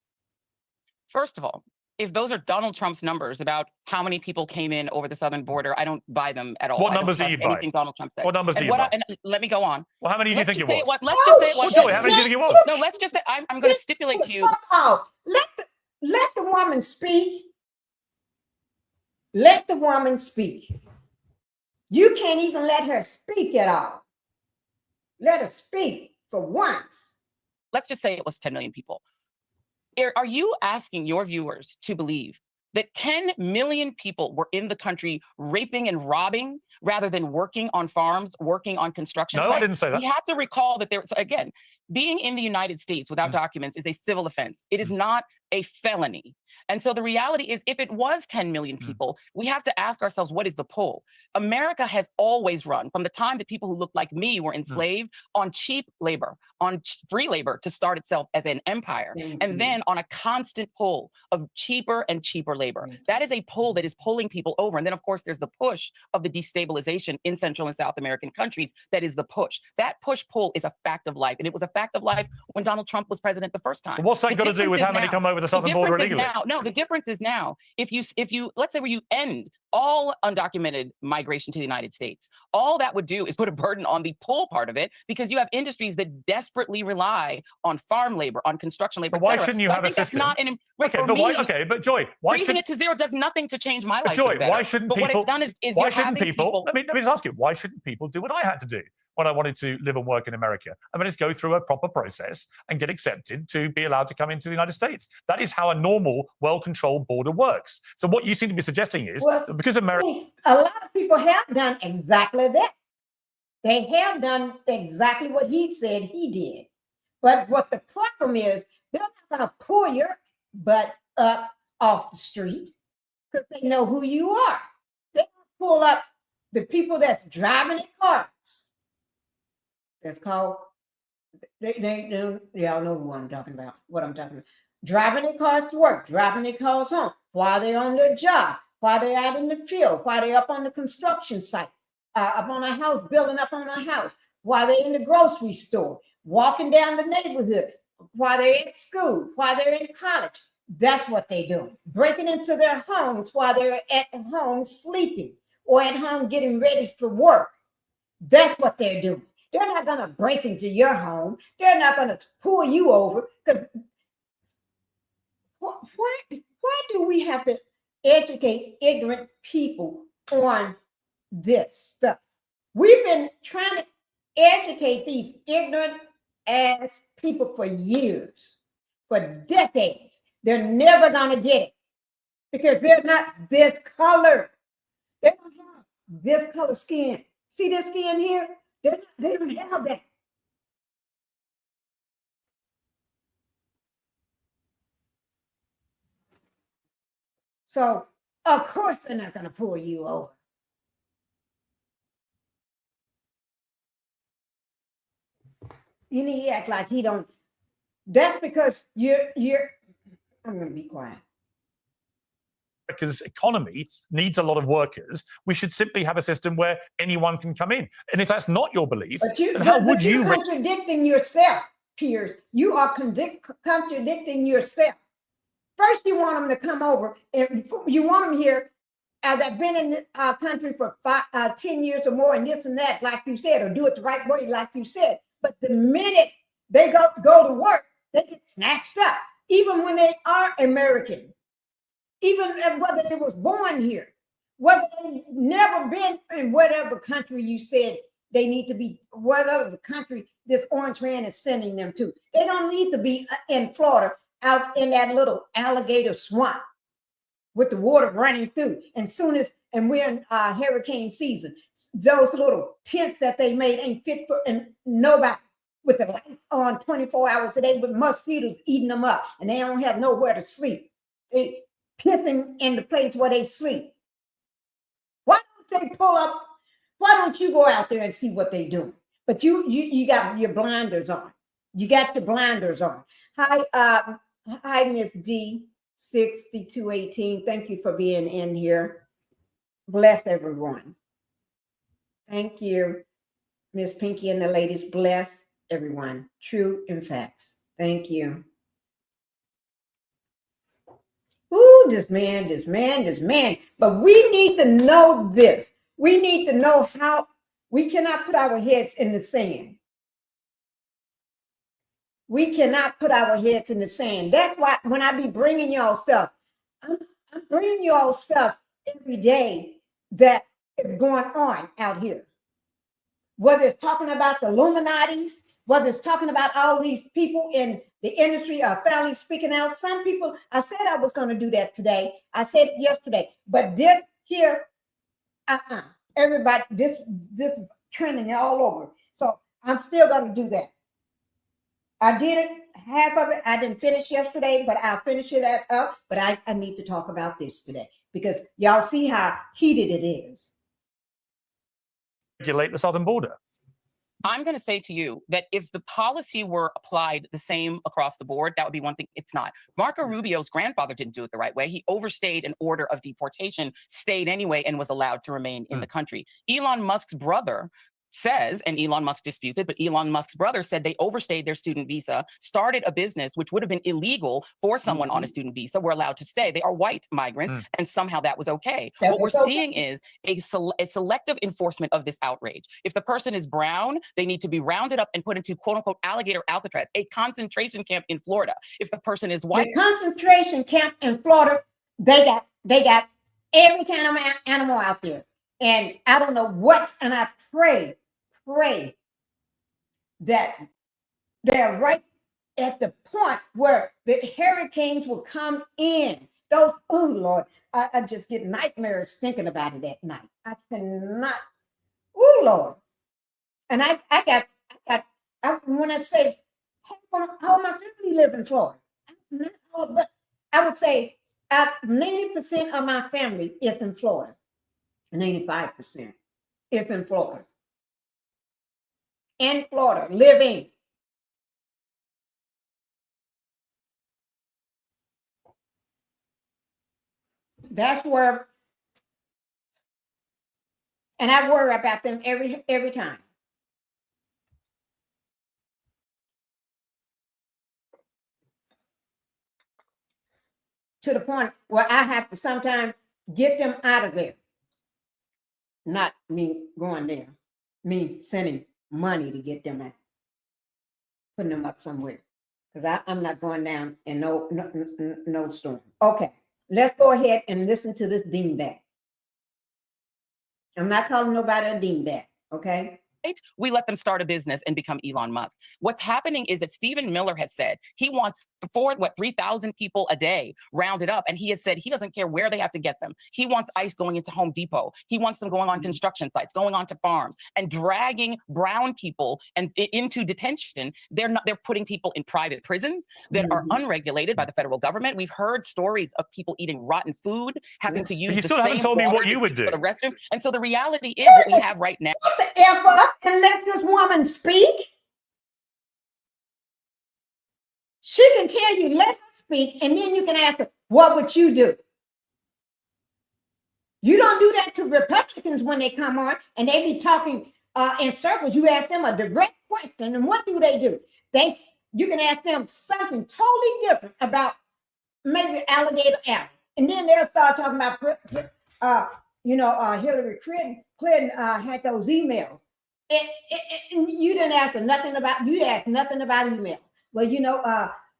[SPEAKER 4] First of all, if those are Donald Trump's numbers about how many people came in over the southern border, I don't buy them at all.
[SPEAKER 3] What numbers do you buy?
[SPEAKER 4] Anything Donald Trump said.
[SPEAKER 3] What numbers do you buy?
[SPEAKER 4] And let me go on.
[SPEAKER 3] Well, how many do you think it was?
[SPEAKER 4] Let's just say it was.
[SPEAKER 3] Joy, how many do you think it was?
[SPEAKER 4] No, let's just say I'm going to stipulate to you.
[SPEAKER 1] Oh, let the woman speak. Let the woman speak. You can't even let her speak at all. Let her speak for once.
[SPEAKER 4] Let's just say it was 10 million people. Are you asking your viewers to believe that 10 million people were in the country raping and robbing rather than working on farms, working on construction sites?
[SPEAKER 3] No, I didn't say that.
[SPEAKER 4] We have to recall that again, being in the United States without documents is a civil offense. It is not a felony. And so the reality is, if it was 10 million people, we have to ask ourselves, what is the pull? America has always run, from the time that people who looked like me were enslaved, on cheap labor, on free labor to start itself as an empire, and then on a constant pull of cheaper and cheaper labor. That is a pull that is pulling people over. And then, of course, there's the push of the destabilization in Central and South American countries. That is the push. That push-pull is a fact of life. And it was a fact of life when Donald Trump was president the first time.
[SPEAKER 3] But what's that got to do with how many come over the southern border illegally?
[SPEAKER 4] No, the difference is now, if you let's say where you end all undocumented migration to the United States, all that would do is put a burden on the pull part of it, because you have industries that desperately rely on farm labor, on construction labor.
[SPEAKER 3] But why shouldn't you have a system? But Joy, why
[SPEAKER 4] raising it to zero does nothing to change my life.
[SPEAKER 3] Joy, why shouldn't people?
[SPEAKER 4] What it's done is
[SPEAKER 3] why shouldn't people? Let me just ask you, why shouldn't people do what I had to do when I wanted to live and work in America? I mean, just go through a proper process and get accepted to be allowed to come into the United States. That is how a normal, well-controlled border works. So what you seem to be suggesting is that because America,
[SPEAKER 1] a lot of people have done exactly that. They have done exactly what he said he did. But what the problem is, they're not going to pull your butt up off the street because they know who you are. They don't pull up the people that's driving their cars. That's called, y'all know who I'm talking about, what I'm talking about. Driving their cars to work, driving their cars home, while they're on their job, while they're out in the field, while they're up on the construction site, up on a house, building up on a house, while they're in the grocery store, walking down the neighborhood, while they're at school, while they're in college. That's what they're doing. Breaking into their homes while they're at home sleeping or at home getting ready for work. That's what they're doing. They're not going to break into your home. They're not going to pull you over because why do we have to educate ignorant people on this stuff? We've been trying to educate these ignorant ass people for years, for decades. They're never going to get it because they're not this color. They don't have this color skin. See this skin here? They don't have that. So, of course, they're not going to pull you over. You need to act like he don't. That's because you're. I'm going to be quiet.
[SPEAKER 3] America's economy needs a lot of workers. We should simply have a system where anyone can come in. And if that's not your belief, then how would you?
[SPEAKER 1] You're contradicting yourself, Piers. You are contradicting yourself. First, you want them to come over, and you want them here that been in the country for 10 years or more, and this and that, like you said, or do it the right way, like you said. But the minute they go to work, they get snatched up, even when they are American, even whether they was born here, whether they've never been in whatever country you said they need to be, whatever the country this orange man is sending them to. They don't need to be in Florida, out in that little alligator swamp with the water running through. And we're in hurricane season, those little tents that they made ain't fit for nobody, with the lights on 24 hours a day with mosquitoes eating them up, and they don't have nowhere to sleep. They pissing in the place where they sleep. Why don't they pull up? Why don't you go out there and see what they do? But you got your blinders on. You got your blinders on. Hi, Miss D 6218. Thank you for being in here. Bless everyone. Thank you, Miss Pinkie and the ladies. Bless everyone. True and facts. Thank you. Ooh, this man. But we need to know this. We need to know how we cannot put our heads in the sand. We cannot put our heads in the sand. That's why when I be bringing y'all stuff, I'm bringing y'all stuff every day that is going on out here. Whether it's talking about the Illuminatis, whether it's talking about all these people in the industry are finally speaking out. Some people, I said I was going to do that today. I said it yesterday. But this here, everybody, this is trending all over. So I'm still going to do that. I did it, half of it. I didn't finish yesterday, but I'll finish it up. But I need to talk about this today because y'all see how heated it is.
[SPEAKER 3] Regulate the southern border.
[SPEAKER 4] I'm going to say to you that if the policy were applied the same across the board, that would be one thing. It's not. Marco Rubio's grandfather didn't do it the right way. He overstayed an order of deportation, stayed anyway, and was allowed to remain in the country. Elon Musk's brother says, and Elon Musk disputes it, but Elon Musk's brother said they overstayed their student visa, started a business which would have been illegal for someone on a student visa, were allowed to stay. They are white migrants, and somehow that was okay. What we're seeing is a selective enforcement of this outrage. If the person is brown, they need to be rounded up and put into quote unquote alligator Alcatraz, a concentration camp in Florida. If the person is white,
[SPEAKER 1] the concentration camp in Florida, they got every kind of animal out there. And I don't know what, and I pray that they're right at the point where the hurricanes will come in. Those, oh Lord, I just get nightmares thinking about it at night. I cannot, oh Lord. And when I say all my family live in Florida, not all, but I would say 90% of my family is in Florida. 95% is in Florida. In Florida, living. That's where, and I worry about them every time. To the point where I have to sometimes get them out of there. Not me going there, me sending money to get them out, putting them up somewhere. Because I'm not going down in no storm. Okay, let's go ahead and listen to this dingbat. I'm not calling nobody a dingbat, okay?
[SPEAKER 4] We let them start a business and become Elon Musk. What's happening is that Stephen Miller has said he wants 3,000 people a day rounded up. And he has said he doesn't care where they have to get them. He wants ICE going into Home Depot. He wants them going on construction sites, going onto farms and dragging brown people and into detention. They're putting people in private prisons that are unregulated by the federal government. We've heard stories of people eating rotten food, having to use
[SPEAKER 3] you
[SPEAKER 4] the
[SPEAKER 3] still haven't
[SPEAKER 4] same
[SPEAKER 3] told me
[SPEAKER 4] water
[SPEAKER 3] what you would do
[SPEAKER 4] for the restroom. And so the reality is what we have right now.
[SPEAKER 1] Shut the F up and let this woman speak. She can tell you, let her speak, and then you can ask her, what would you do? You don't do that to Republicans when they come on and they be talking in circles. You ask them a direct question, and what do? You can ask them something totally different about maybe Alligator Alley, and then they'll start talking about Hillary Clinton had those emails. And you didn't ask nothing about. You asked nothing about email. Well,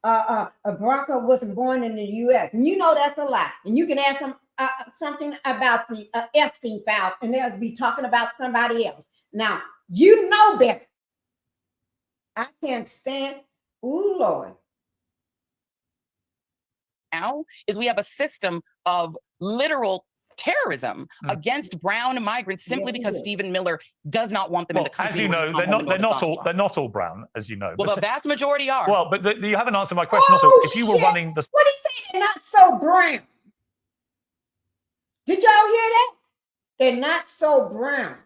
[SPEAKER 1] Barack wasn't born in the U.S. and that's a lie. And you can ask them something about the Epstein file, and they'll be talking about somebody else. Now you know better. I can't stand. Ooh, Lord.
[SPEAKER 4] Now is we have a system of literal terrorism against brown migrants simply because Stephen Miller does not want them in the country.
[SPEAKER 3] As you know, they're not all brown, as you know.
[SPEAKER 4] Well, the vast majority are.
[SPEAKER 3] Well, but you haven't answered my question. Also, if you were running the,
[SPEAKER 1] what did he say? They're not so brown. Did y'all hear that? They're not so brown.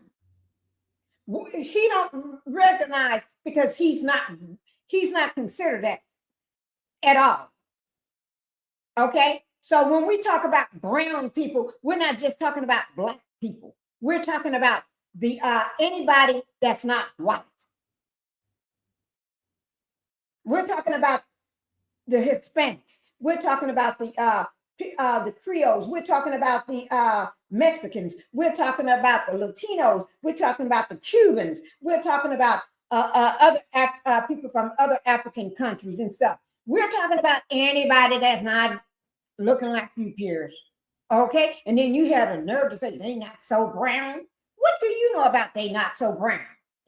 [SPEAKER 1] He don't recognize because he's not considered that at all. Okay. So when we talk about brown people, we're not just talking about black people. We're talking about the anybody that's not white. We're talking about the Hispanics. We're talking about the Creoles. We're talking about the Mexicans. We're talking about the Latinos. We're talking about the Cubans. We're talking about other people from other African countries and stuff. We're talking about anybody that's not looking like you, Piers. Okay? And then you have a nerve to say they not so brown. What do you know about they not so brown?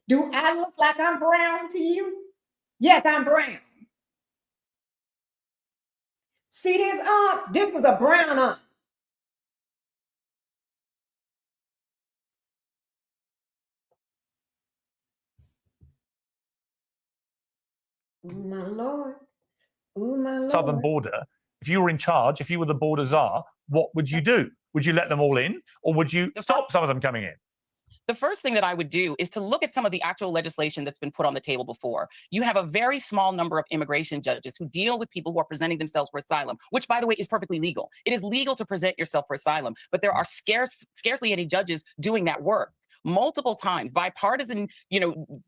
[SPEAKER 1] Do I look like I'm brown to you? Yes, I'm brown. See this aunt? This was a brown aunt. Oh, my Lord. Oh, my Lord.
[SPEAKER 3] southern border, if you were in charge, if you were the border czar, what would you do? Would you let them all in, or would you stop some of them coming in?
[SPEAKER 4] The first thing that I would do is to look at some of the actual legislation that's been put on the table before. You have a very small number of immigration judges who deal with people who are presenting themselves for asylum, which, by the way, is perfectly legal. It is legal to present yourself for asylum, but there are scarcely any judges doing that work. Multiple times, bipartisan,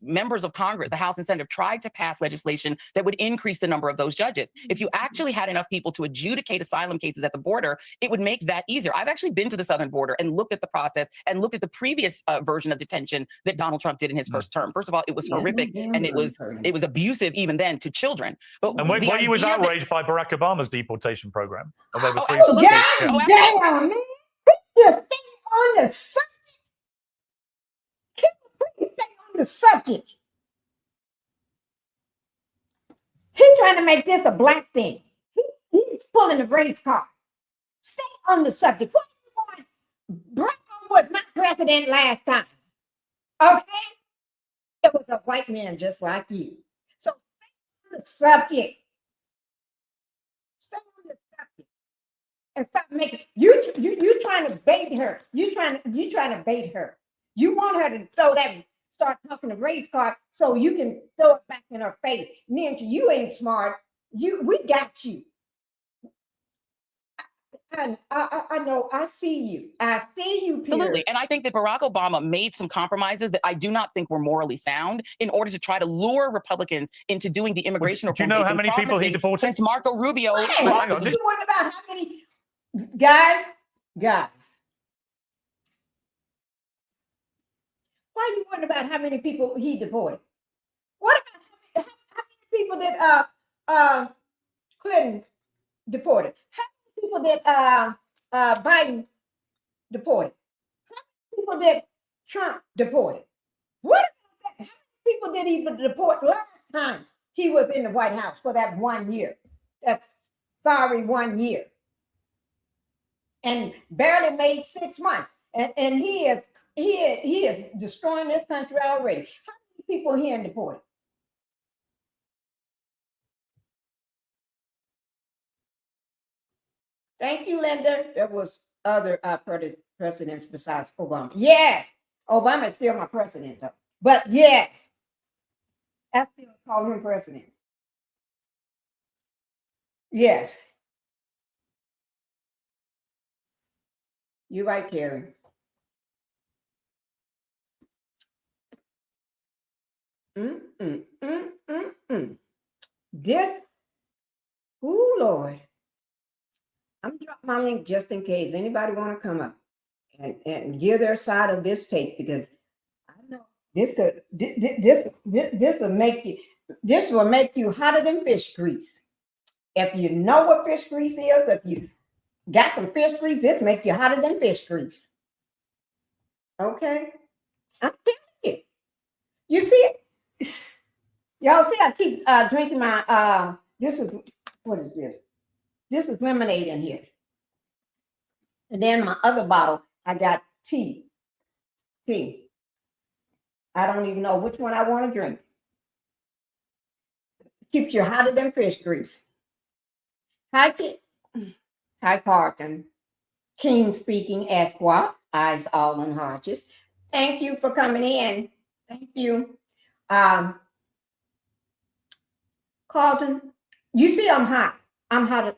[SPEAKER 4] members of Congress, the House and Senate, have tried to pass legislation that would increase the number of those judges. If you actually had enough people to adjudicate asylum cases at the border, it would make that easier. I've actually been to the southern border and looked at the process and looked at the previous version of detention that Donald Trump did in his first term. First of all, it was horrific, and it was abusive even then to children. But
[SPEAKER 3] and were you as outraged by Barack Obama's deportation program of over 3
[SPEAKER 4] absolutely.
[SPEAKER 1] Yeah, damn, man. Just stay on the subject. Stay on the subject. He's trying to make this a black thing. He's pulling the race card. Stay on the subject. What are you going? Barack was not president last time. Okay? there was a white man just like you. So stay on the subject. Stay on the subject. And stop making you trying to bait her. You trying to bait her. You want her to start talking the race card so you can throw it back in her face. Ninja, you ain't smart. We got you. I know. I see you. I see you, Piers.
[SPEAKER 4] Absolutely. And I think that Barack Obama made some compromises that I do not think were morally sound in order to try to lure Republicans into doing the immigration reform.
[SPEAKER 3] Do you know how many people he deported?
[SPEAKER 4] Since Marco Rubio.
[SPEAKER 1] Hey, hang on. You wonder about how many guys? Why you wonder about how many people he deported? What about how many people that Clinton deported? How many people that Biden deported? How many people that Trump deported? What about that? How many people did he deport last time he was in the White House for that 1 year? That's 1 year. And barely made 6 months. And he is destroying this country already. How many people here in deported? Thank you, Linda. There was other presidents besides Obama. Yes, Obama is still my president, though. But yes, I still call him president. Yes. You're right, Terry. This, oh Lord. I'm dropping my link just in case anybody want to come up and give their side of this tape, because I know this will make you hotter than fish grease. If you know what fish grease is, if you got some fish grease, it make you hotter than fish grease. Okay, I'm telling you. You see it, y'all see? I keep drinking my what is this? This is lemonade in here. And then my other bottle, I got tea. I don't even know which one I want to drink. Keeps you hotter than fish grease. Hi, Parkin. Keen speaking, Esquire. Eyes all on Hodges. Thank you for coming in. Thank you. Carlton, you see I'm hot. I'm hot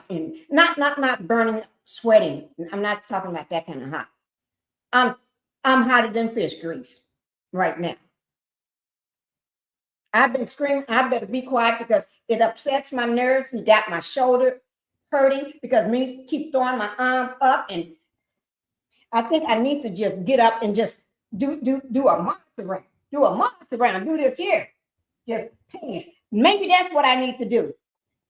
[SPEAKER 1] and not burning, sweating. I'm not talking about that kind of hot. I'm hotter than fish grease right now. I've been screaming. I better be quiet because it upsets my nerves. He got my shoulder hurting because me keep throwing my arm up, and I think I need to just get up and just do a march around. Do this here. Just pace. Maybe that's what I need to do.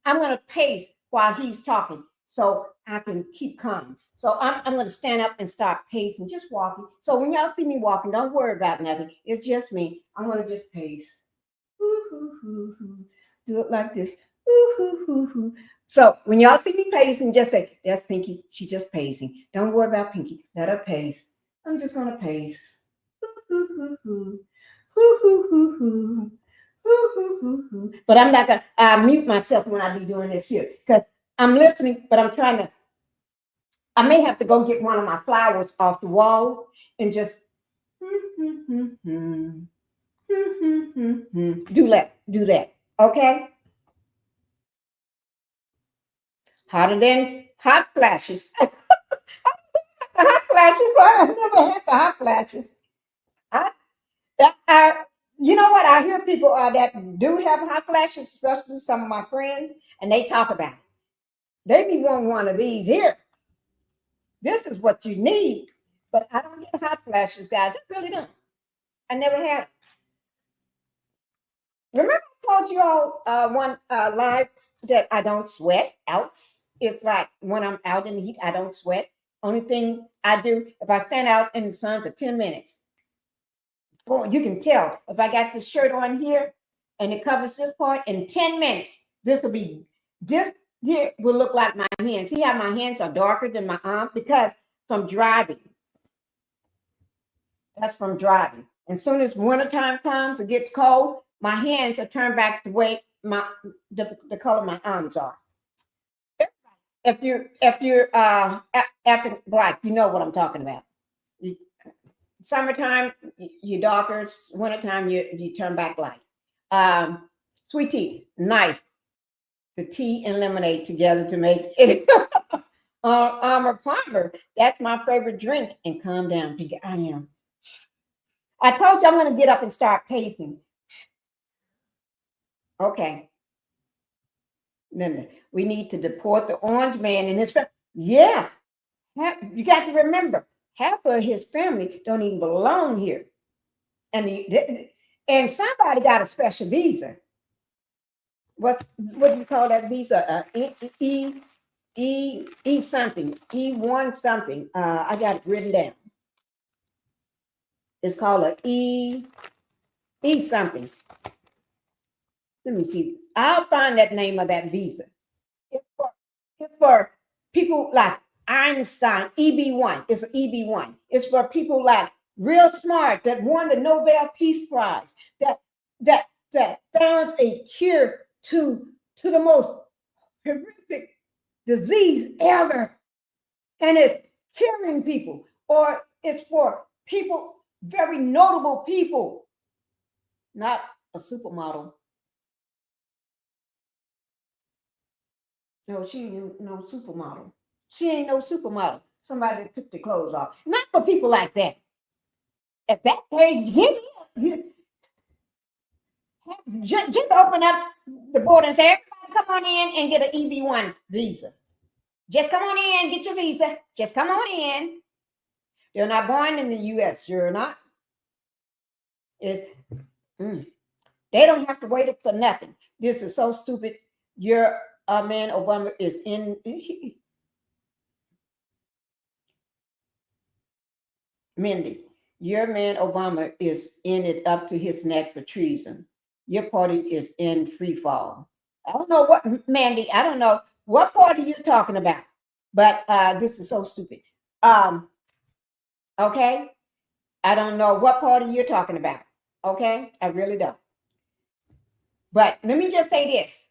[SPEAKER 1] I'm going to pace while he's talking so I can keep calm. So I'm going to stand up and start pacing, just walking. So when y'all see me walking, don't worry about nothing. It's just me. I'm going to just pace. Do it like this. So when y'all see me pacing, just say, that's Pinkie. She's just pacing. Don't worry about Pinkie. Let her pace. I'm just going to pace. But I'm not gonna mute myself when I be doing this here because I'm listening, but I may have to go get one of my flowers off the wall and just do that. Okay? Hotter than hot flashes. Hot flashes. I've never had the hot flashes. You know what? I hear people that do have hot flashes, especially some of my friends, and they talk about it. They be wanting one of these here. This is what you need. But I don't get hot flashes, guys. I really don't. I never had it. Remember I told you all one live that I don't sweat out. It's like when I'm out in the heat, I don't sweat. Only thing I do, if I stand out in the sun for 10 minutes, you can tell if I got this shirt on here and it covers this part, in 10 minutes, this here will look like my hands. See how my hands are darker than my arm? Because from driving. That's from driving. As soon as wintertime comes, it gets cold, my hands are turned back the way the color my arms are. If you're African black, you know what I'm talking about. Summertime, you darker. Wintertime, you turn back light. Sweet tea, nice. The tea and lemonade together to make it. Armor Palmer, that's my favorite drink. And calm down, Pinkie. I am. I told you I'm going to get up and start pacing. Okay. Then we need to deport the orange man and his family. Yeah. You got to remember, half of his family don't even belong here. And somebody got a special visa. What do you call that visa? E something, E1 something. I got it written down. It's called a E something. Let me see. I'll find that name of that visa. It's for people like Einstein, EB1. It's an EB1. It's for people like real smart that won the Nobel Peace Prize, that found a cure to the most horrific disease ever. And it's curing people, or it's for people, very notable people, not a supermodel. No, she ain't no supermodel. She ain't no supermodel. Somebody that took the clothes off. Not for people like that. At that page, just open up the border and say, everybody come on in and get an EB1 visa. Just come on in, get your visa. Just come on in. You're not born in the U.S. You're not. They don't have to wait for nothing. This is so stupid. Your man Obama is in. Mindy, your man Obama is in it up to his neck for treason. Your party is in free fall. I don't know what, Mandy, I don't know what party you're talking about, but this is so stupid. Okay? I don't know what party you're talking about. Okay? I really don't. But let me just say this.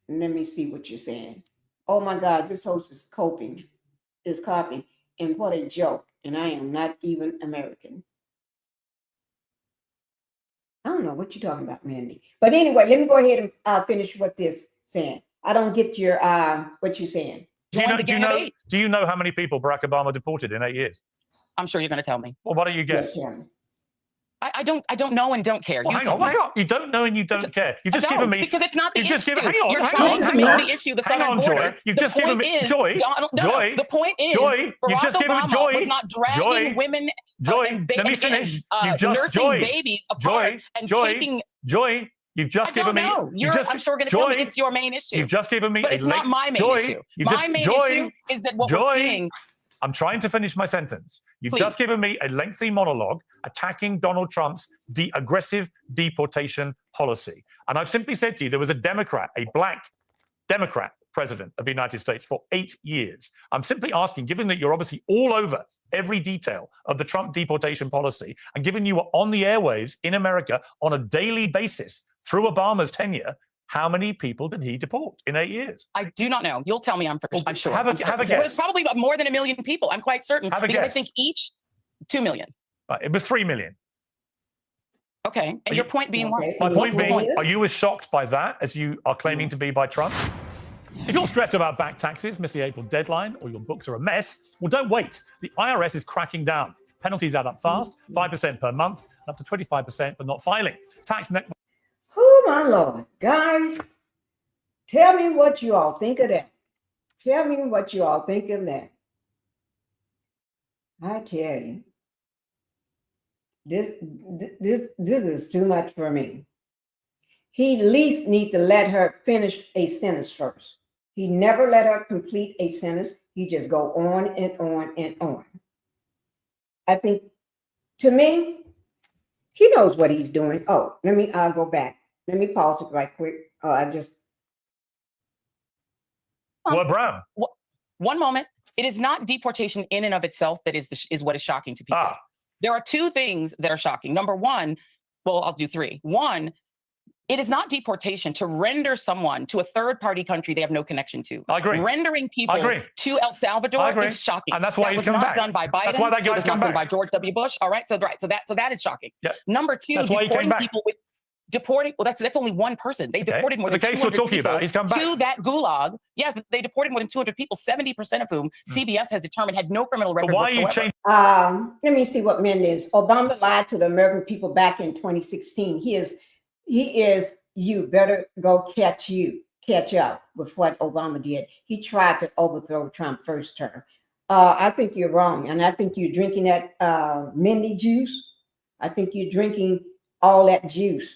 [SPEAKER 1] Let me see what you're saying. Oh my God, this host is copying. And what a joke. And I am not even American. I don't know what you're talking about, Mandy. But anyway, let me go ahead and finish what this saying. I don't get your what you're saying.
[SPEAKER 3] Do you know how many people Barack Obama deported in 8 years?
[SPEAKER 4] I'm sure you're going to tell me.
[SPEAKER 3] Well, why don't you guess?
[SPEAKER 1] Yes,
[SPEAKER 4] I don't know and don't care.
[SPEAKER 3] Well, hang on. You don't know and you don't care. You've just given me,
[SPEAKER 4] because it's not the issue.
[SPEAKER 3] Hang on.
[SPEAKER 4] You're trying to make the issue the southern border.
[SPEAKER 3] Joy. You've just given me Joy. Joy.
[SPEAKER 4] The point is,
[SPEAKER 3] Joy. You've just given me Joy.
[SPEAKER 4] Was not dragging women.
[SPEAKER 3] Joy. Let me finish. You've just
[SPEAKER 4] nursing babies apart and taking.
[SPEAKER 3] Joy. You've just given me.
[SPEAKER 4] I'm sure going to tell me it's your main issue.
[SPEAKER 3] You've just given me.
[SPEAKER 4] But it's not my main issue. My main issue is that what we're seeing.
[SPEAKER 3] I'm trying to finish my sentence. You've just given me a lengthy monologue attacking Donald Trump's aggressive deportation policy. And I've simply said to you, there was a black Democrat president of the United States for 8 years. I'm simply asking, given that you're obviously all over every detail of the Trump deportation policy, and given you were on the airwaves in America on a daily basis through Obama's tenure, how many people did he deport in 8 years?
[SPEAKER 4] I do not know. You'll tell me. I'm sure.
[SPEAKER 3] Have a guess.
[SPEAKER 4] But it's probably more than 1 million people. I'm quite certain.
[SPEAKER 3] Have a guess.
[SPEAKER 4] I think each 2 million.
[SPEAKER 3] It was 3 million.
[SPEAKER 4] Okay. And your point being what?
[SPEAKER 3] My point being, are you as shocked by that as you are claiming to be by Trump? If you're stressed about back taxes, miss the April deadline, or your books are a mess, well, don't wait. The IRS is cracking down. Penalties add up fast, 5% per month, up to 25% for not filing.
[SPEAKER 1] Oh, my Lord. Guys, tell me what you all think of that. Tell me what you all think of that. I tell you, this is too much for me. He at least need to let her finish a sentence first. He never let her complete a sentence. He just go on and on and on. I think, to me, he knows what he's doing. Oh, I'll go back. Let me pause it right quick.
[SPEAKER 3] Well, Brown.
[SPEAKER 4] 1 moment. It is not deportation in and of itself that is what is shocking to people. There are two things that are shocking. Number one, well, I'll do three. One, it is not deportation to render someone to a third-party country they have no connection to.
[SPEAKER 3] I agree.
[SPEAKER 4] Rendering people to El Salvador is shocking.
[SPEAKER 3] And that's why he's
[SPEAKER 4] coming
[SPEAKER 3] back.
[SPEAKER 4] Done by Biden.
[SPEAKER 3] That's why that guy's come back.
[SPEAKER 4] Done by George W. Bush. All right. So that is shocking.
[SPEAKER 3] Yeah.
[SPEAKER 4] Number two,
[SPEAKER 3] that's why
[SPEAKER 4] deporting people with deporting. Well, that's only one person. They deported more than 200 people
[SPEAKER 3] he's come back
[SPEAKER 4] to that gulag. Yes, but they deported more than 200 people. 70% of whom CBS has determined had no criminal record whatsoever.
[SPEAKER 1] Let me see what Mendes. Obama lied to the American people back in 2016. He is. You better go catch up with what Obama did. He tried to overthrow Trump first term. I think you're wrong. And I think you're drinking that Mindy juice. I think you're drinking all that juice.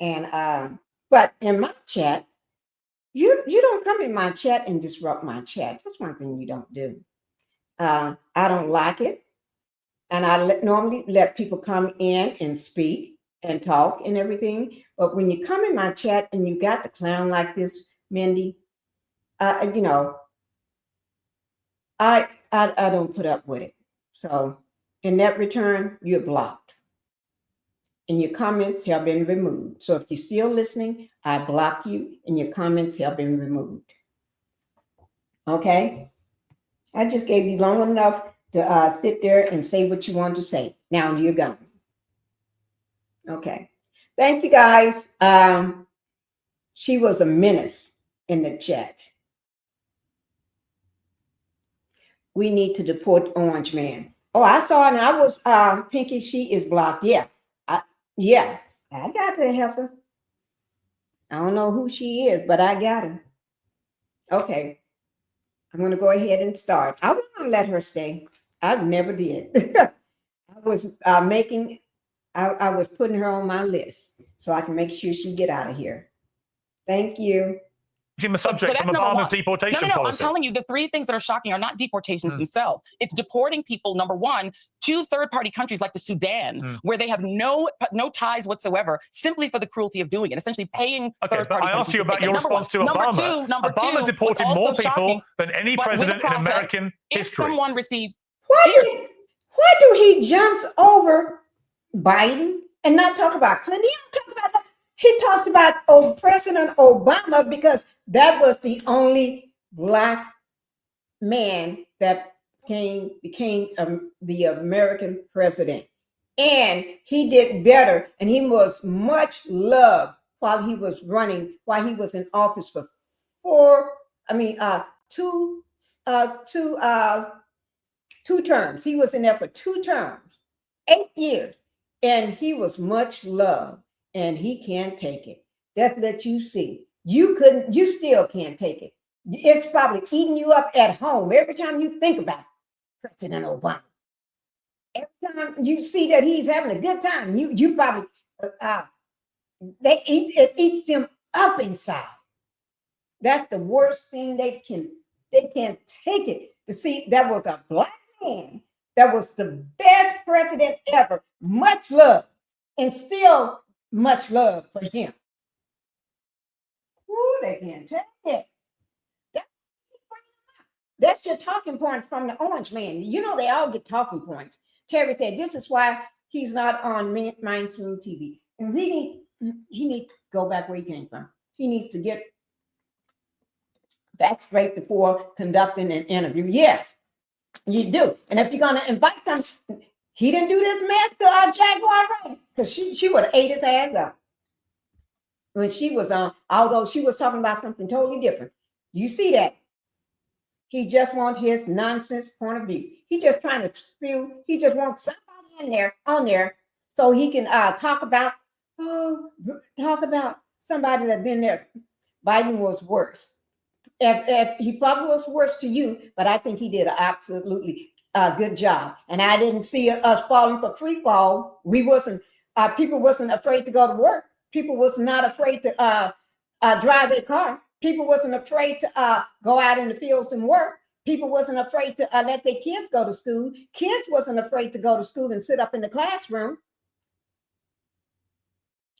[SPEAKER 1] And but in my chat, you don't come in my chat and disrupt my chat. That's one thing you don't do. I don't like it. And I normally let people come in and speak and talk and everything. But when you come in my chat and you got the clown like this, Mindy, I don't put up with it. So in that return, you're blocked. And your comments have been removed. So if you're still listening, I block you and your comments have been removed. Okay? I just gave you long enough to sit there and say what you want to say. Now you're gone. Okay. Thank you, guys. She was a menace in the chat. We need to deport Orange Man. Oh, I saw it, and I was Pinkie. She is blocked. Yeah, I got the heifer. I don't know who she is, but I got her. Okay, I'm going to go ahead and start. I was going to let her stay. I never did. I was I was putting her on my list so I can make sure she get out of here. Thank you.
[SPEAKER 3] The subject from Obama's deportation policy.
[SPEAKER 4] I'm telling you, the three things that are shocking are not deportations themselves. It's deporting people, number one, to third-party countries like the Sudan, where they have no ties whatsoever, simply for the cruelty of doing it, essentially paying third-party countries.
[SPEAKER 3] I asked you about your response to Obama. Obama deported more people than any president in American history.
[SPEAKER 4] If someone receives...
[SPEAKER 1] Why do he jump over Biden and not talk about Clinton? He don't talk about that. He talks about President Obama because that was the only Black man that became the American president. And he did better, and he was much loved while he was in office for two terms. He was in there for 2 terms, 8 years, and he was much loved. And he can't take it. That's let you see. You still can't take it. It's probably eating you up at home every time you think about President Obama. Every time you see that he's having a good time, you probably it eats them up inside. That's the worst thing they can't take it to see that was a Black man that was the best president ever, much love, and still much love for him. Ooh, they can't take it. That's your talking point from the Orange Man. You know they all get talking points. Terry said this is why he's not on mainstream TV. And he needs to go back where he came from. He needs to get back straight before conducting an interview. Yes, you do. And if you're going to invite some... He didn't do this mess to Jaguar Wright because she would have ate his ass up when she was on, although she was talking about something totally different. You see that? He just wants his nonsense point of view. He just trying to spew. He just wants somebody on there so he can talk about somebody that's been there. Biden was worse. If he probably was worse to you, but I think he did absolutely good job. And I didn't see us falling for free fall. People wasn't afraid to go to work. People was not afraid to drive their car. People wasn't afraid to go out in the fields and work. People wasn't afraid to let their kids go to school. Kids wasn't afraid to go to school and sit up in the classroom.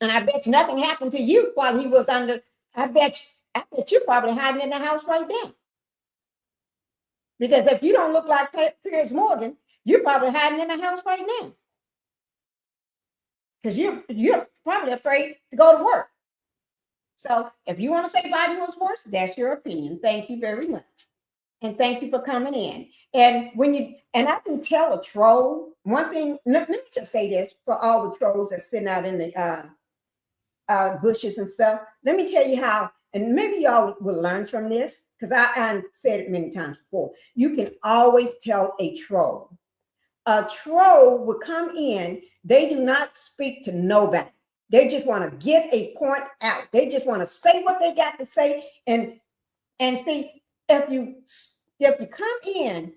[SPEAKER 1] And I bet you nothing happened to you while he was under. I bet you probably hiding in the house right now. Because if you don't look like Piers Morgan, you're probably hiding in the house right now. Because you're probably afraid to go to work. So if you want to say Biden was worse, that's your opinion. Thank you very much. And thank you for coming in. And I can tell a troll, one thing, let me just say this for all the trolls that's sitting out in the bushes and stuff. Let me tell you how, and maybe y'all will learn from this, because I said it many times before. You can always tell a troll. A troll will come in, they do not speak to nobody. They just want to get a point out. They just want to say what they got to say. And see, if you come in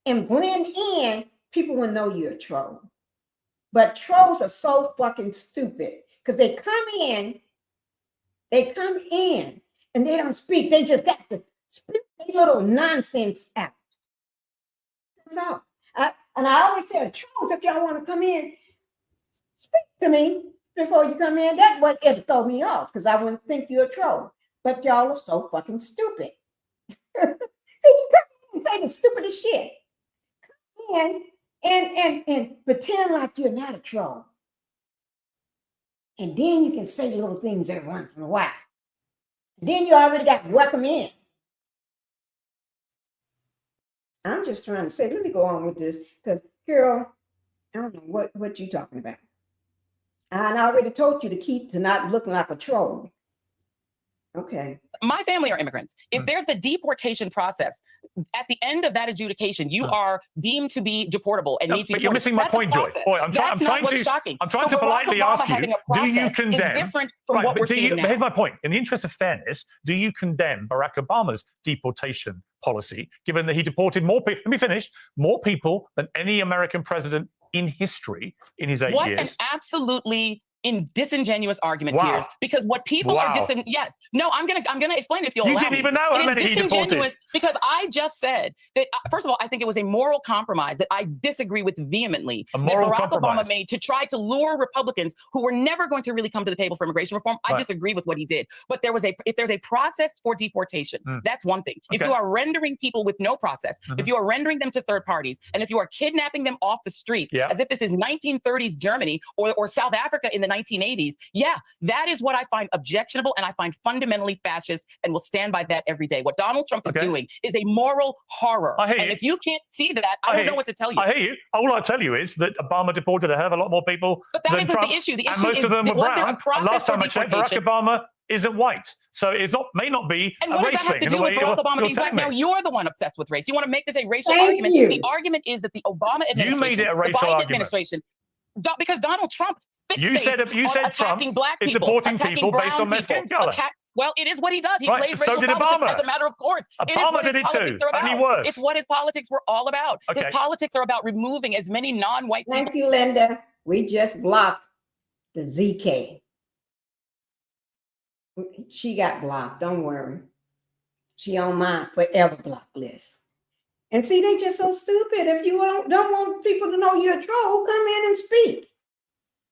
[SPEAKER 1] and blend in, people will know you're a troll. But trolls are so fucking stupid because they come in and they don't speak. They just got to speak their little nonsense out. That's all. And I always say, trolls, if y'all want to come in, speak to me before you come in. That's what it throw me off, because I wouldn't think you're a troll. But y'all are so fucking stupid. You come in and say the stupidest shit. And pretend like you're not a troll. And then you can say little things every once in a while. And then you already got welcome in. I'm just trying to say, let me go on with this, because Carol, I don't know what you're talking about. And I already told you to not looking like a troll. Okay.
[SPEAKER 4] My family are immigrants. If there's a deportation process, at the end of that adjudication, you are deemed to be deportable and need to be
[SPEAKER 3] But you're missing my point, Joy. Boy, I'm trying to politely ask you, do you condemn...
[SPEAKER 4] different from what we're seeing now.
[SPEAKER 3] But here's my point. In the interest of fairness, do you condemn Barack Obama's deportation policy, given that he deported more people, let me finish, more people than any American president in history in his 8 years?
[SPEAKER 4] What an absolutely disingenuous argument, Piers, because what people are yes, no, I'm gonna explain it if you'll allow me.
[SPEAKER 3] You didn't even know how many he deported.
[SPEAKER 4] Because I just said that, first of all, I think it was a moral compromise that I disagree with vehemently that Barack Obama made to try to lure Republicans who were never going to really come to the table for immigration reform. I disagree with what he did. But if there's a process for deportation, that's one thing. If you are rendering people with no process, if you are rendering them to third parties, and if you are kidnapping them off the street, as if this is 1930s Germany or South Africa in the 1980s, that is what I find objectionable and I find fundamentally fascist, and will stand by that every day. What Donald Trump is doing is a moral horror. And if you can't see that, I don't know what to tell you.
[SPEAKER 3] I hear you. All I tell you is that Obama deported a hell of a lot more people than Trump.
[SPEAKER 4] The issue. The issue
[SPEAKER 3] and most
[SPEAKER 4] is,
[SPEAKER 3] of them were brown. And last time I checked, Barack
[SPEAKER 4] deportation?
[SPEAKER 3] Obama isn't white. So it may not be
[SPEAKER 4] and
[SPEAKER 3] a race thing in the way you're telling me.
[SPEAKER 4] Now you're the one obsessed with race. You want to make this a racial argument. The argument is that the Obama administration,
[SPEAKER 3] you made it a racial
[SPEAKER 4] the Biden
[SPEAKER 3] argument.
[SPEAKER 4] administration, because Donald Trump
[SPEAKER 3] you said Trump is deporting people based on their skin color.
[SPEAKER 4] Well, it is what he does. He plays racial
[SPEAKER 3] so did
[SPEAKER 4] politics
[SPEAKER 3] Obama.
[SPEAKER 4] As a matter of course.
[SPEAKER 3] Obama did it too. Only worse.
[SPEAKER 4] It's what his politics were all about. His politics are about removing as many non-white people.
[SPEAKER 1] Thank you, Linda. We just blocked the ZK. She got blocked. Don't worry. She on my forever block list. And see, they just so stupid. If you don't want people to know you're a troll, come in and speak.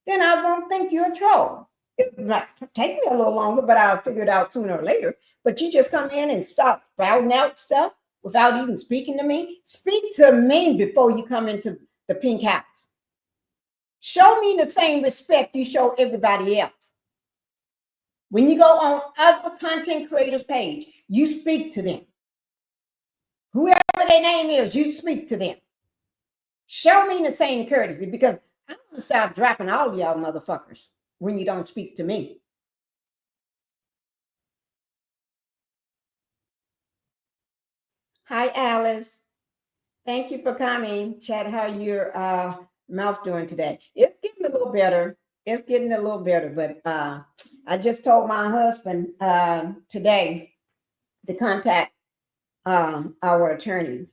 [SPEAKER 1] Then I won't think you're a troll. It might take me a little longer, but I'll figure it out sooner or later. But you just come in and start spouting out stuff without even speaking to me. Speak to me before you come into the Pink House. Show me the same respect you show everybody else. When you go on other content creators' page, you speak to them. Whoever their name is, you speak to them. Show me the same courtesy, because I'm going to start dropping all of y'all motherfuckers when you don't speak to me. Hi, Alice. Thank you for coming. Chat, how your mouth doing today? It's getting a little better. It's getting a little better, but I just told my husband today to contact our attorney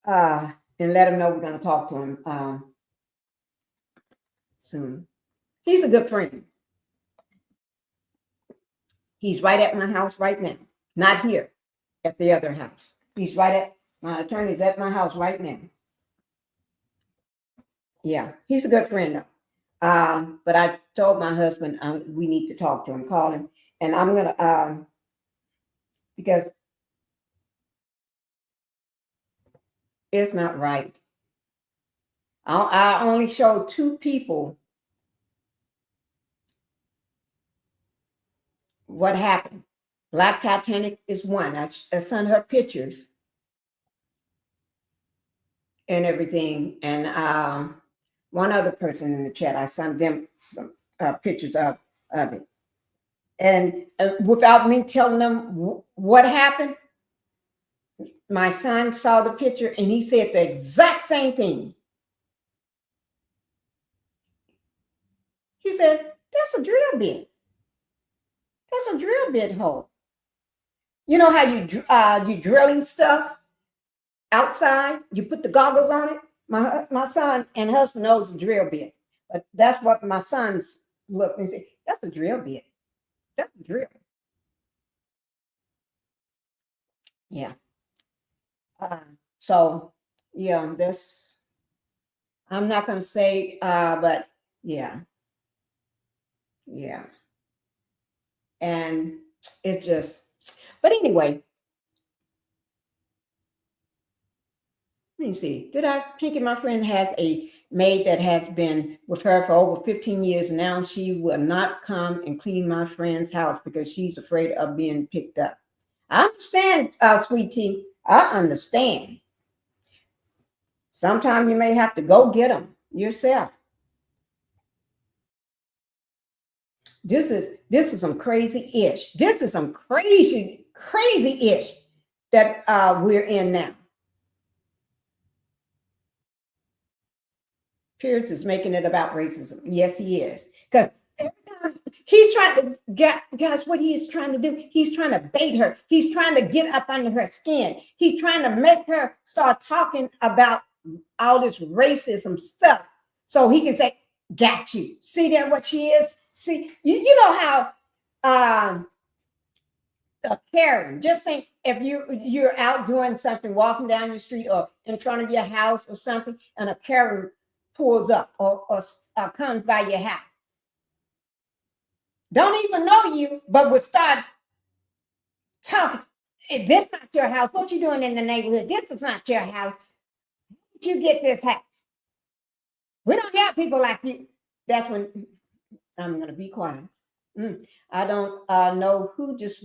[SPEAKER 1] and let him know we're going to talk to him soon. He's a good friend. He's right at my house right now. Not here, at the other house. He's right at, my attorney's at my house right now. Yeah, he's a good friend though. But I told my husband we need to talk to him, call him. And I'm going to, because It's not right. I only showed 2 people what happened. Black Titanic is one. I sent her pictures and everything. And one other person in the chat, I sent them some pictures of it. And without me telling them what happened, my son saw the picture and he said the exact same thing. He said, that's a drill bit. That's a drill bit hole. You know how you drilling stuff outside? You put the goggles on it. My son and husband knows the drill bit, but that's what my sons looked and said. That's a drill bit. That's a drill. Yeah. So yeah, there's. I'm not gonna say, but yeah. And it's just. But anyway. Let me see. Pinkie, my friend, has a maid that has been with her for over 15 years. Now she will not come and clean my friend's house because she's afraid of being picked up. I understand, sweetie. I understand. Sometimes you may have to go get them yourself. This is some crazy ish. This is some crazy ish that we're in now. Piers is making it about racism. Yes, he is. Because he's trying to get, guys, what he is trying to do, he's trying to bait her. He's trying to get up under her skin. He's trying to make her start talking about all this racism stuff so he can say, got you. See that what she is? See, you know how Karen, just think if you're out doing something, walking down your street or in front of your house or something, and a Karen pulls up or comes by your house. Don't even know you, but will start talking. This is not your house. What you doing in the neighborhood? This is not your house. Did you get this house? We don't have people like you. That's when I'm going to be quiet. I don't know who just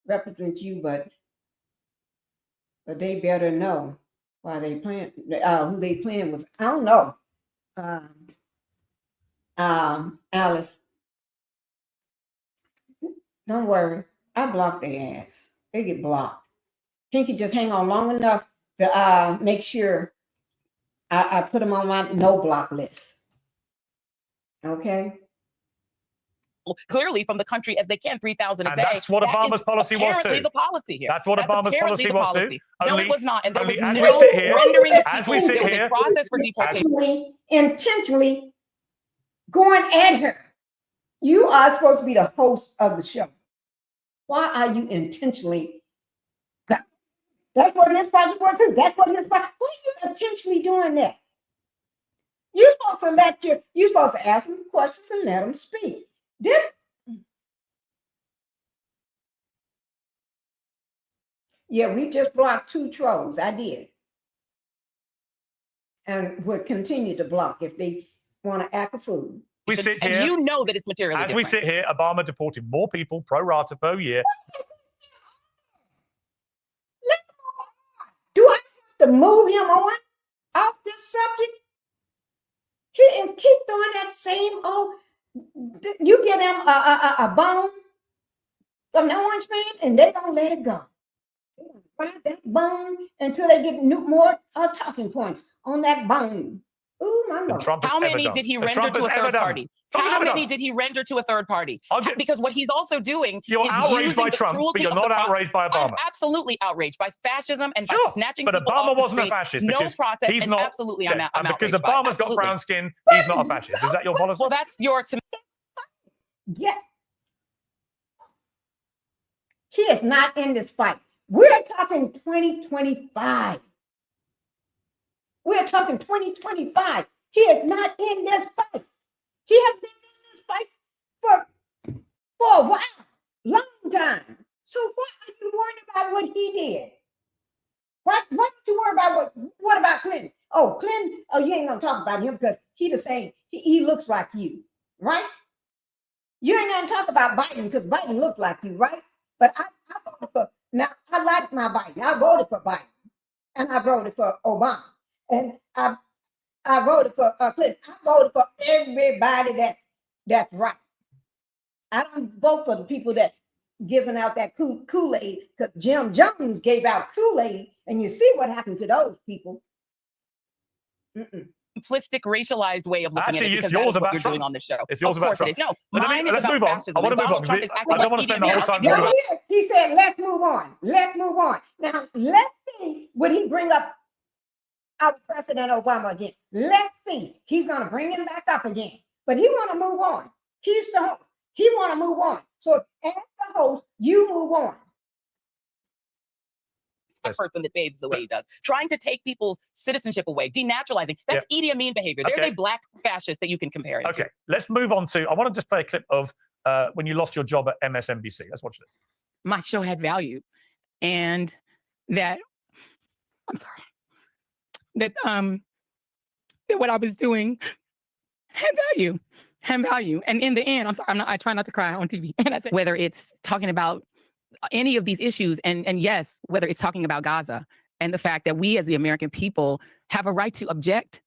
[SPEAKER 1] represents you, but they better know why they playing, who they playing with. I don't know. Alice, don't worry. I block their ass. They get blocked. Pinkie just hang on long enough to make sure I put them on my no block list. Okay.
[SPEAKER 4] Clearly from the country as they can, 3,000 a day.
[SPEAKER 3] That's what Obama's policy was too.
[SPEAKER 4] Apparently the policy here.
[SPEAKER 3] That's what Obama's policy was too.
[SPEAKER 4] No, it was not. And there was
[SPEAKER 3] as
[SPEAKER 4] no
[SPEAKER 3] we sit here,
[SPEAKER 4] rendering of
[SPEAKER 3] as
[SPEAKER 4] people.
[SPEAKER 3] we sit
[SPEAKER 4] There was
[SPEAKER 3] here,
[SPEAKER 4] a process for deportation.
[SPEAKER 1] Intentionally going at her. You are supposed to be the host of the show. Why are you intentionally? That's what this project was too. That's what this project. Why are you intentionally doing that? You're supposed to ask them questions and let them speak. Yeah, we just blocked 2 trolls. I did. And will continue to block if they want to act a fool.
[SPEAKER 3] We sit here.
[SPEAKER 4] And you know that it's materially
[SPEAKER 3] different.
[SPEAKER 4] We
[SPEAKER 3] sit here, Obama deported more people pro rata per year.
[SPEAKER 1] Do I have to move him off this subject? He and keep doing that same old. You get him a bone from the Orange Man, and they don't let it go. They don't ride that bone until they get more talking points on that bone. Ooh, my Lord.
[SPEAKER 4] How many did he render to a third party? How many did he render to a third party? Because what he's also doing
[SPEAKER 3] is outraged by Trump, but you're not outraged by Obama.
[SPEAKER 4] I'm absolutely outraged by fascism and by snatching
[SPEAKER 3] but
[SPEAKER 4] people
[SPEAKER 3] Obama
[SPEAKER 4] off the
[SPEAKER 3] wasn't
[SPEAKER 4] streets.
[SPEAKER 3] a fascist.
[SPEAKER 4] No process.
[SPEAKER 3] He's not.
[SPEAKER 4] Absolutely, I'm
[SPEAKER 3] because
[SPEAKER 4] outraged
[SPEAKER 3] Obama's got brown skin, he's not a fascist. Is that your policy?
[SPEAKER 4] Well, that's your.
[SPEAKER 1] Yeah. He is not in this fight. We're talking 2025. We're talking 2025. He is not in this fight. He has been in this fight for a while, long time. So why are you worried about what he did? What you worry about? What about Clinton? Oh, Clinton, oh, you ain't gonna talk about him because he the same, he looks like you, right? You ain't gonna talk about Biden because Biden looked like you, right? But I voted for, now I like my Biden. I voted for Biden and I voted for Obama. And I voted for Clinton. I voted for everybody that's right. I don't vote for the people that giving out that Kool-Aid, because Jim Jones gave out Kool-Aid, and you see what happened to those people.
[SPEAKER 4] Simplistic, racialized way of looking
[SPEAKER 3] Actually,
[SPEAKER 4] at it.
[SPEAKER 3] it's
[SPEAKER 4] Because
[SPEAKER 3] yours
[SPEAKER 4] that is what
[SPEAKER 3] about
[SPEAKER 4] you're
[SPEAKER 3] Trump.
[SPEAKER 4] doing on this show.
[SPEAKER 3] It's yours
[SPEAKER 4] of
[SPEAKER 3] about
[SPEAKER 4] course
[SPEAKER 3] Trump.
[SPEAKER 4] it is. No,
[SPEAKER 3] But
[SPEAKER 4] mine is
[SPEAKER 3] let's
[SPEAKER 4] about
[SPEAKER 3] move on.
[SPEAKER 4] fascism.
[SPEAKER 3] I want to move on
[SPEAKER 4] Donald Trump is
[SPEAKER 3] because
[SPEAKER 4] acting
[SPEAKER 3] I don't
[SPEAKER 4] like
[SPEAKER 3] want to spend the whole time
[SPEAKER 4] Idi
[SPEAKER 3] talking
[SPEAKER 4] Amin.
[SPEAKER 3] about.
[SPEAKER 1] He said, let's move on. Let's move on. Now, let's see, would he bring up our President Obama again? Let's see. He's going to bring him back up again. But he want to move on. He's the host. He want to move on. So as the host, you move on.
[SPEAKER 4] Person that behaves the way he does, trying to take people's citizenship away, denaturalizing. That's Idi Amin behavior. There's a black fascist that you can compare it to.
[SPEAKER 3] Okay, let's move on to. I want to just play a clip of when you lost your job at MSNBC. Let's watch this.
[SPEAKER 4] My show had value, and that that what I was doing had value. And in the end, I try not to cry on TV. And whether it's talking about any of these issues, and yes, whether it's talking about Gaza and the fact that we as the American people have a right to object,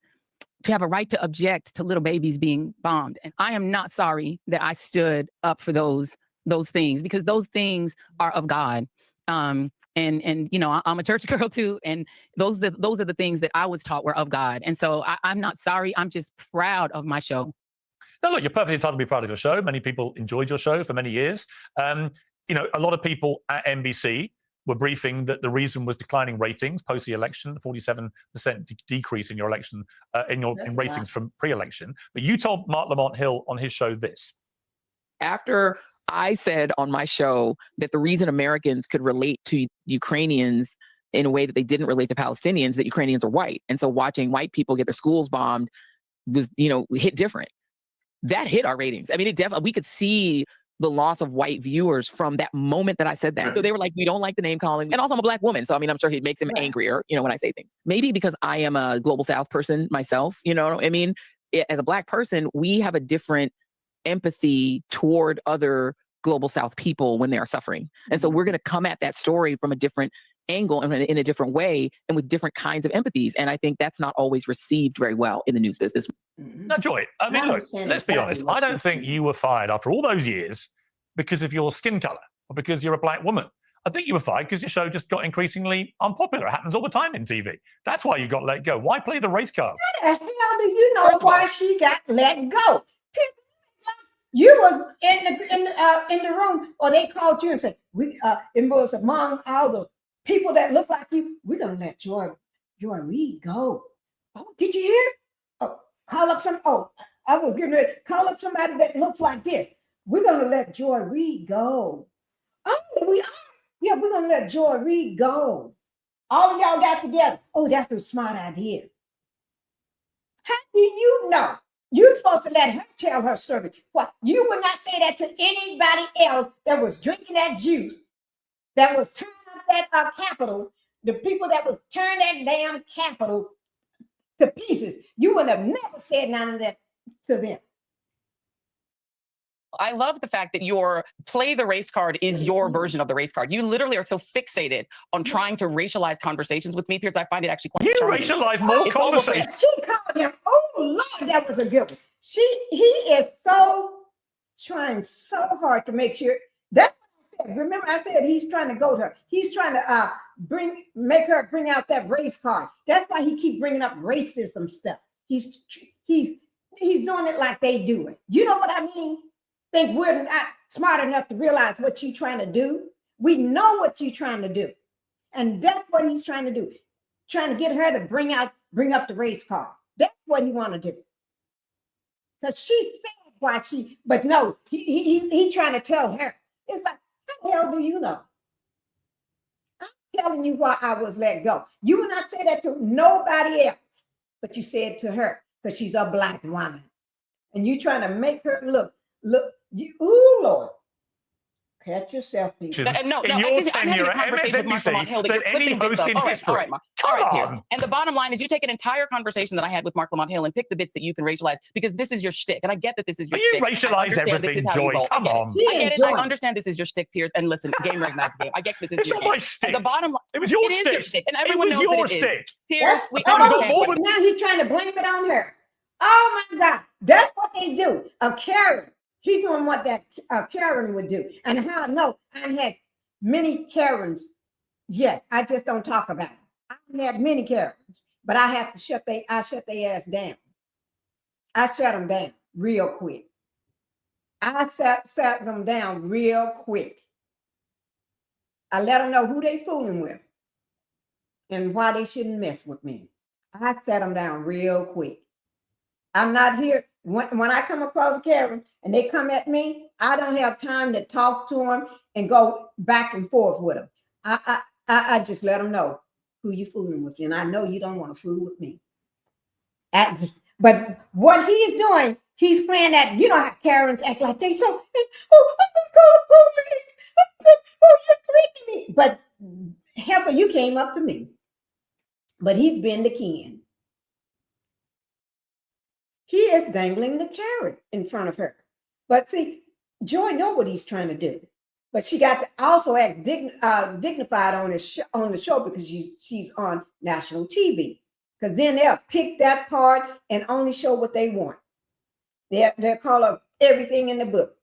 [SPEAKER 4] to little babies being bombed. And I am not sorry that I stood up for those things, because those things are of God. And you know, I'm a church girl too, and those are the things that I was taught were of God. And so I'm not sorry. I'm just proud of my show.
[SPEAKER 3] Now, look, you're perfectly entitled to be proud of your show. Many people enjoyed your show for many years. You know, a lot of people at NBC were briefing that the reason was declining ratings post the election, 47% decrease in your election, in ratings from pre-election. But you told Mark Lamont Hill on his show this.
[SPEAKER 4] After I said on my show that the reason Americans could relate to Ukrainians in a way that they didn't relate to Palestinians, that Ukrainians are white. And so watching white people get their schools bombed was, you know, hit different. That hit our ratings. I mean, it definitely, we could see the loss of white viewers from that moment that I said that. So they were like, we don't like the name calling. And also I'm a black woman. So I mean, I'm sure it makes him angrier, you know, when I say things. Maybe because I am a global South person myself, you know, I mean, as a black person, we have a different empathy toward other global South people when they are suffering. And so we're going to come at that story from a different angle and in a different way and with different kinds of empathies. And I think that's not always received very well in the news business.
[SPEAKER 3] Now, Joy, I mean, look, let's be honest. I don't think you were fired after all those years because of your skin color or because you're a black woman. I think you were fired because your show just got increasingly unpopular. It happens all the time in TV. That's why you got let go. Why play the race card?
[SPEAKER 1] How the hell do you know why she got let go? You was in the room, or they called you and said, it was among all the people that look like you, we're gonna let Joy Reid go. Oh, did you hear? Oh, call up I was getting ready. Call up somebody that looks like this. We're gonna let Joy Reid go. Oh, we are. Yeah, we're gonna let Joy Reid go. All of y'all got together. Oh, that's a smart idea. How do you know? You're supposed to let her tell her story. What? You would not say that to anybody else that was drinking that juice, that was turning up that Capitol, the people that was turning that damn Capitol to pieces. You would have never said none of that to them.
[SPEAKER 4] I love the fact that your play the race card is your version of the race card. You literally are so fixated on trying to racialize conversations with me, Piers. I find it actually quite charming.
[SPEAKER 3] Racialize more conversations.
[SPEAKER 1] She called him. Oh Lord, that was a good one. He is so trying so hard to make sure. That's what I said. Remember, I said he's trying to go to her. He's trying to make her bring out that race card. That's why he keep bringing up racism stuff. He's doing it like they do it. You know what I mean? Think we're not smart enough to realize what you're trying to do. We know what you're trying to do. And that's what he's trying to do. Trying to get her to bring up the race card. That's what he want to do. Because she said why but no, he trying to tell her. It's like, how the hell do you know? I'm telling you why I was let go. You would not say that to nobody else, but you said to her because she's a black woman. And you trying to make her look, ooh, Lord. Catch yourself, people.
[SPEAKER 4] No,
[SPEAKER 3] in your
[SPEAKER 4] excuse me, I'm having
[SPEAKER 3] tenure
[SPEAKER 4] a
[SPEAKER 3] at
[SPEAKER 4] conversation with Mark Lamont Hill that
[SPEAKER 3] than
[SPEAKER 4] you're
[SPEAKER 3] any
[SPEAKER 4] flipping bits
[SPEAKER 3] host
[SPEAKER 4] of.
[SPEAKER 3] in
[SPEAKER 4] All right,
[SPEAKER 3] history.
[SPEAKER 4] all right, Mark.
[SPEAKER 3] Come
[SPEAKER 4] All right, Piers.
[SPEAKER 3] on.
[SPEAKER 4] And the bottom line is you take an entire conversation that I had with Mark Lamont Hill and pick the bits that you can racialize because this is your shtick. And I get that this is your
[SPEAKER 3] You
[SPEAKER 4] shtick.
[SPEAKER 3] racialize everything, Joy. Come on.
[SPEAKER 4] I get it. I understand this is your shtick, Piers. And listen, game recognizes game. I get this is
[SPEAKER 3] It's
[SPEAKER 4] your
[SPEAKER 3] not
[SPEAKER 4] game.
[SPEAKER 3] my shtick.
[SPEAKER 4] The bottom line,
[SPEAKER 3] It was your
[SPEAKER 4] it is your shtick, and everyone knows
[SPEAKER 3] your
[SPEAKER 4] that it is.
[SPEAKER 3] shtick.
[SPEAKER 4] Piers,
[SPEAKER 1] Now he's trying to blame it on her. Oh my God, that's what they do. A Karen. He's doing what that Karen would do. And how I know I had many Karens. Yes, I just don't talk about them. I had many Karens, but I have to shut their ass down. I shut them down real quick. I sat them down real quick. I let them know who they fooling with and why they shouldn't mess with me. I sat them down real quick. I'm not here. When I come across a Karen and they come at me, I don't have time to talk to them and go back and forth with them. I just let them know who you fooling with. And I know you don't want to fool with me. But what he's doing, he's playing that, you know how Karens act like they so, oh, I'm going to call the police. Oh, you're threatening me. But Heifer, you came up to me. But he's been the king. He is dangling the carrot in front of her. But see, Joy know what he's trying to do. But she got to also act dignified on the show because she's on national TV. Because then they'll pick that part and only show what they want. They'll call up everything in the book.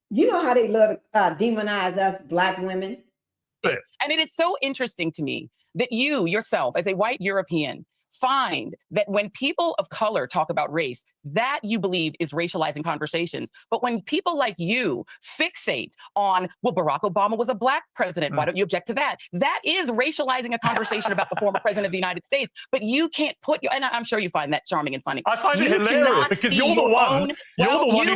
[SPEAKER 1] You know how they love to demonize us Black women.
[SPEAKER 4] And it is so interesting to me that you yourself, as a white European, find that when people of color talk about race, that you believe is racializing conversations. But when people like you fixate on, well, Barack Obama was a Black president, why don't you object to that? That is racializing a conversation about the former president of the United States. But you can't put and I'm sure you find that charming and funny.
[SPEAKER 3] I find it hilarious because you're the one. You're the one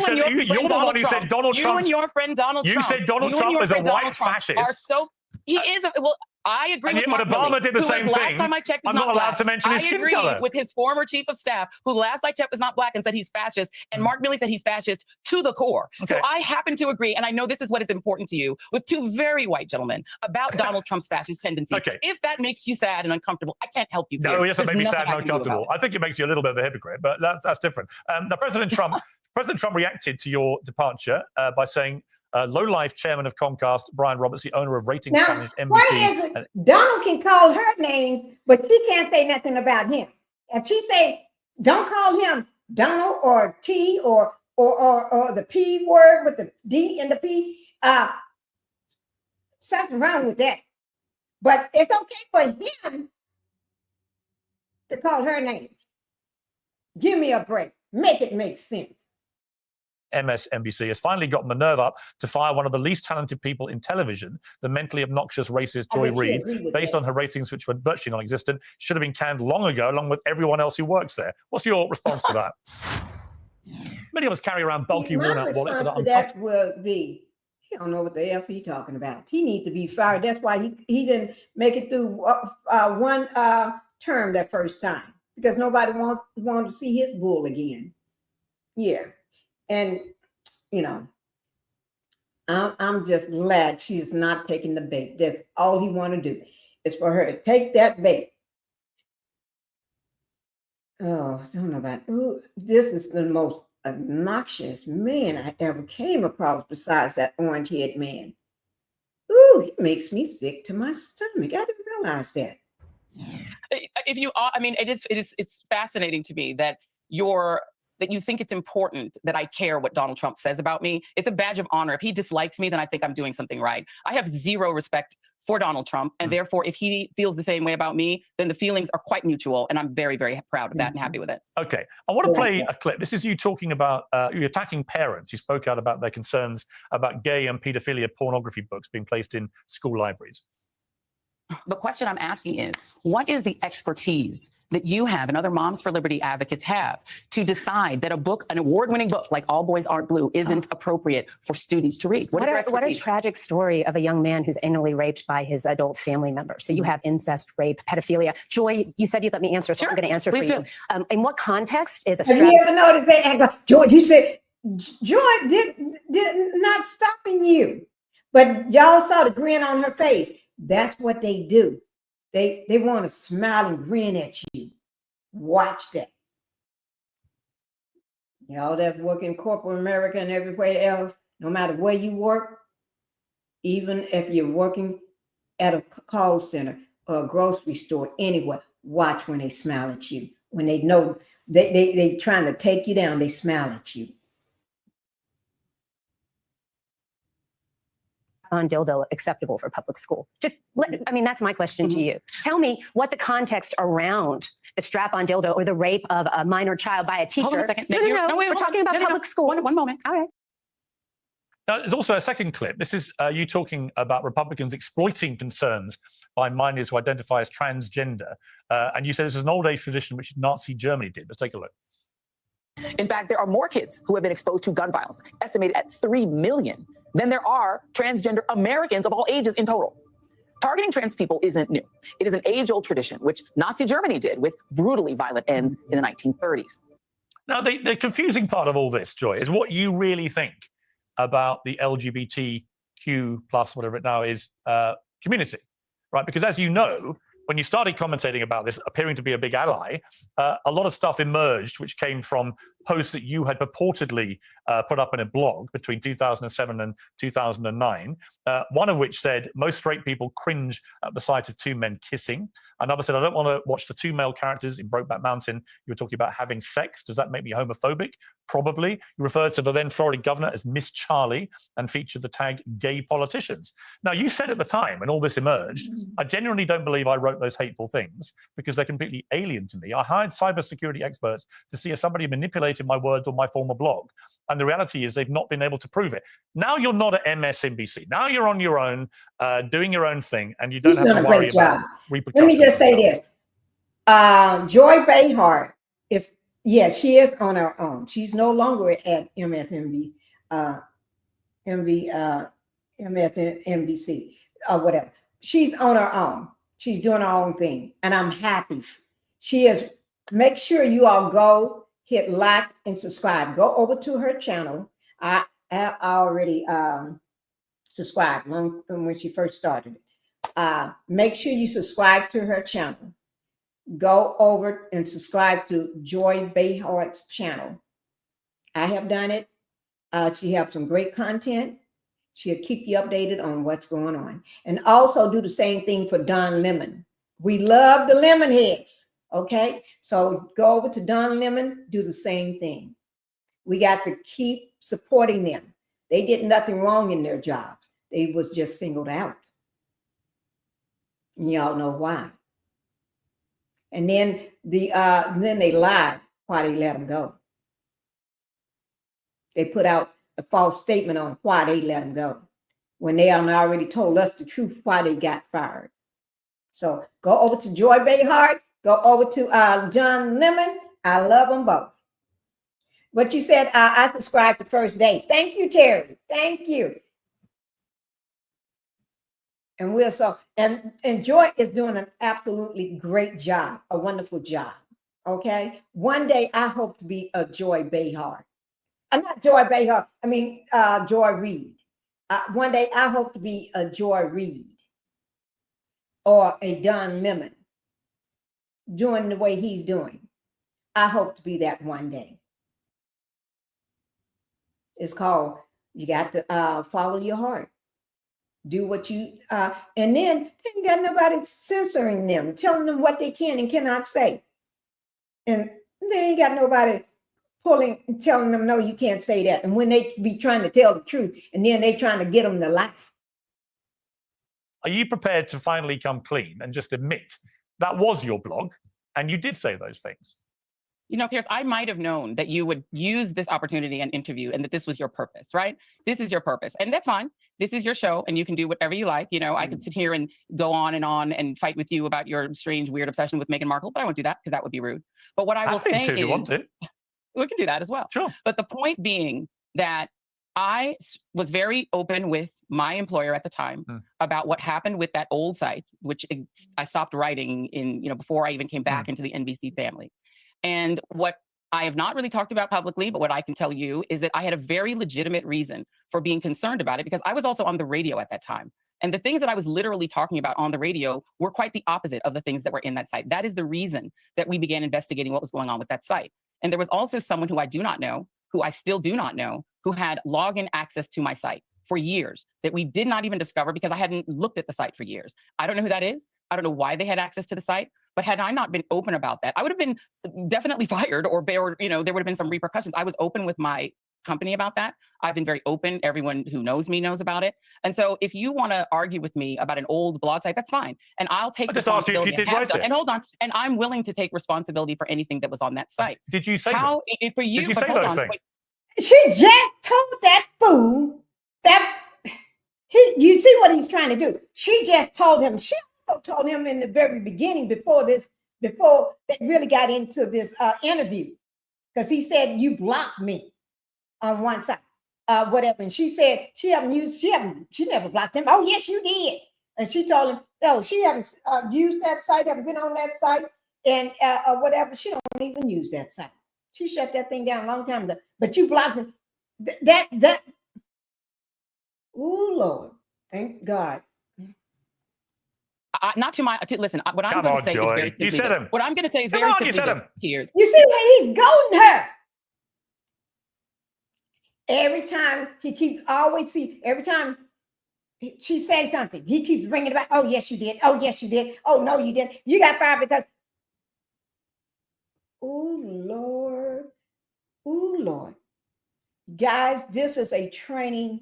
[SPEAKER 3] who said Donald Trump.
[SPEAKER 4] You and your friend Donald Trump.
[SPEAKER 3] You said Donald Trump is a white fascist.
[SPEAKER 4] Are so he is. Well, I agree with Mark
[SPEAKER 3] Obama did the same thing.
[SPEAKER 4] Last time I checked,
[SPEAKER 3] I'm not allowed to mention his skin color.
[SPEAKER 4] I agree with his former chief of staff, who last I checked was not Black and said he's fascist. And Mark Milley said he's fascist to the core. Okay. So I happen to agree, and I know this is what is important to you, with two very white gentlemen about Donald Trump's fascist tendencies. Okay. If that makes you sad and uncomfortable, I can't help you.
[SPEAKER 3] No, yes, it made me sad and uncomfortable. I think it makes you a little bit of a hypocrite, but that's different. Now, President Trump reacted to your departure by saying, low-life chairman of Comcast, Brian Roberts, the owner of ratings challenged NBC.
[SPEAKER 1] What is it? Donald can call her name, but she can't say nothing about him. If she say, don't call him Donald or T or the P word with the D and the P, something wrong with that. But it's okay for him to call her name. Give me a break. Make it make sense.
[SPEAKER 3] MSNBC has finally gotten the nerve up to fire one of the least talented people in television, the mentally obnoxious racist Joy Reid, based on her ratings, which were virtually non-existent, should have been canned long ago, along with everyone else who works there. What's your response to that? Many of us carry around bulky, worn-out wallets that are
[SPEAKER 1] that will be, he don't know what the F he talking about. He needs to be fired. That's why he didn't make it through one term that first time, because nobody wanted to see his bull again. Yeah. And, you know, I'm just glad she's not taking the bait. That's all he want to do is for her to take that bait. Oh, I don't know about, ooh, this is the most obnoxious man I ever came across besides that orange-haired man. Ooh, he makes me sick to my stomach. I didn't realize that.
[SPEAKER 4] If you, I mean, it's fascinating to me that you think it's important that I care what Donald Trump says about me. It's a badge of honor. If he dislikes me, then I think I'm doing something right. I have zero respect for Donald Trump. And therefore, if he feels the same way about me, then the feelings are quite mutual. And I'm very, very proud of that and happy with it.
[SPEAKER 3] Okay. I want to play a clip. This is you talking about, you're attacking parents. You spoke out about their concerns about gay and pedophilia pornography books being placed in school libraries.
[SPEAKER 4] The question I'm asking is, what is the expertise that you have and other Moms for Liberty advocates have to decide that a book, an award-winning book like All Boys Aren't Blue, isn't appropriate for students to read? What a
[SPEAKER 6] tragic story of a young man who's anally raped by his adult family member. So you have incest, rape, pedophilia. Joy, you said you'd let me answer, so I'm going to answer for you. In what context is a
[SPEAKER 1] Have you ever noticed that? George, you said Joy did not stopping you, but y'all saw the grin on her face. That's what they do. They want to smile and grin at you. Watch that. Y'all that work in corporate America and everywhere else, no matter where you work, even if you're working at a call center or a grocery store, anywhere, watch when they smile at you. When they know they trying to take you down, they smile at you.
[SPEAKER 6] On dildo acceptable for public school? I mean, that's my question to you. Tell me what the context around the strap-on dildo or the rape of a minor child by a teacher.
[SPEAKER 4] Hold on a second.
[SPEAKER 6] No, wait, we're talking about public school.
[SPEAKER 4] One moment.
[SPEAKER 6] All right.
[SPEAKER 3] Now, there's also a second clip. This is you talking about Republicans exploiting concerns by minors who identify as transgender. And you said this was an old-age tradition which Nazi Germany did. Let's take a look.
[SPEAKER 7] In fact, there are more kids who have been exposed to gun violence, estimated at 3 million, than there are transgender Americans of all ages in total. Targeting trans people isn't new. It is an age-old tradition, which Nazi Germany did with brutally violent ends in the 1930s.
[SPEAKER 3] Now, the confusing part of all this, Joy, is what you really think about the LGBTQ plus, whatever it now is, community, right? Because as you know, when you started commentating about this, appearing to be a big ally, a lot of stuff emerged, which came from posts that you had purportedly put up in a blog between 2007 and 2009. One of which said, most straight people cringe at the sight of two men kissing. Another said, I don't want to watch the two male characters in Brokeback Mountain. You were talking about having sex. Does that make me homophobic? Probably. You referred to the then Florida governor as Miss Charlie and featured the tag gay politicians. Now, you said at the time when all this emerged, I genuinely don't believe I wrote those hateful things because they're completely alien to me. I hired cybersecurity experts to see if somebody manipulated my words on my former blog. And the reality is they've not been able to prove it. Now you're not at MSNBC. Now you're on your own, doing your own thing, and you don't have to worry about repercussions.
[SPEAKER 1] Let me just say this. Joy Behar is, she is on her own. She's no longer at MSNBC or whatever. She's on her own. She's doing her own thing, and I'm happy. She is. Make sure you all go hit like and subscribe. Go over to her channel. I already subscribed when she first started it. Make sure you subscribe to her channel. Go over and subscribe to Joy Behar's channel. I have done it. She has some great content. She'll keep you updated on what's going on. And also do the same thing for Don Lemon. We love the Lemon heads. Okay, so go over to Don Lemon, do the same thing. We got to keep supporting them. They did nothing wrong in their jobs. They was just singled out. And y'all know why. And then then they lied why they let them go. They put out a false statement on why they let them go when they already told us the truth why they got fired. So go over to Joy Behar. Go over to John Lemon. I love them both. What you said, I subscribed the first day. Thank you, Terry. Thank you. And and Joy is doing an absolutely great job, a wonderful job. Okay. One day I hope to be a Joy Behar. I'm not Joy Behar. I mean, Joy Reid. One day I hope to be a Joy Reid or a Don Lemon. Doing the way he's doing. I hope to be that one day. It's called, you got to follow your heart. Do what you, and then they ain't got nobody censoring them, telling them what they can and cannot say. And they ain't got nobody telling them, no, you can't say that. And when they be trying to tell the truth, and then they trying to get them to laugh.
[SPEAKER 3] Are you prepared to finally come clean and just admit that was your blog, and you did say those things?
[SPEAKER 4] You know, Piers, I might have known that you would use this opportunity and interview and that this was your purpose, right? This is your purpose. And that's fine. This is your show and you can do whatever you like. You know, I could sit here and go on and fight with you about your strange, weird obsession with Meghan Markle, but I won't do that because that would be rude. But what I will say is,
[SPEAKER 3] if you want to.
[SPEAKER 4] We can do that as well.
[SPEAKER 3] Sure.
[SPEAKER 4] But the point being that I was very open with my employer at the time about what happened with that old site, which I stopped writing in, before I even came back into the NBC family. And what I have not really talked about publicly, but what I can tell you is that I had a very legitimate reason for being concerned about it, because I was also on the radio at that time. And the things that I was literally talking about on the radio were quite the opposite of the things that were in that site. That is the reason that we began investigating what was going on with that site. And there was also someone who I do not know, who I still do not know, who had login access to my site for years that we did not even discover because I hadn't looked at the site for years. I don't know who that is. I don't know why they had access to the site, but had I not been open about that, I would have been definitely fired, or there would have been some repercussions. I was open with my company about that. I've been very open. Everyone who knows me knows about it. And so if you want to argue with me about an old blog site, that's fine. And I'll take responsibility.
[SPEAKER 3] I just asked you if you did write it.
[SPEAKER 4] And hold on. And I'm willing to take responsibility for anything that was on that site.
[SPEAKER 3] Did you say
[SPEAKER 4] for you?
[SPEAKER 3] Did you say those things?
[SPEAKER 1] She just told that fool that you see what he's trying to do. She just told him. She also told him in the very beginning, before they really got into this interview, because he said, you blocked me on one side, whatever. And she said she never blocked him. Oh, yes, you did. And she told him, no, she hasn't used that site, haven't been on that site, and whatever. She don't even use that site. She shut that thing down a long time ago. But you blocked me. Oh, Lord. Thank God.
[SPEAKER 4] Listen, what I'm going to say is very simply.
[SPEAKER 3] You said him.
[SPEAKER 4] What I'm going to say is very simply this, Piers.
[SPEAKER 1] You see where he's goading her. Every time every time she says something, he keeps bringing it back. Oh, yes, you did. Oh, yes, you did. Oh, no, you didn't. You got fired because. Oh, Lord. Oh, Lord. Guys, this is a training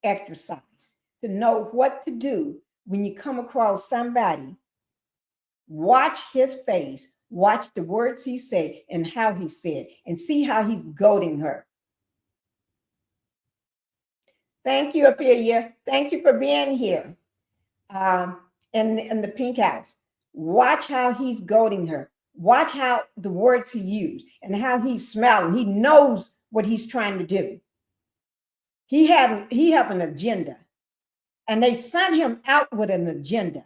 [SPEAKER 1] exercise to know what to do when you come across somebody. Watch his face, watch the words he said and how he said, and see how he's goading her. Thank you, Ophelia. Thank you for being here in the Pink House. Watch how he's goading her. Watch how the words he used and how he's smiling. He knows what he's trying to do. He have an agenda, and they sent him out with an agenda.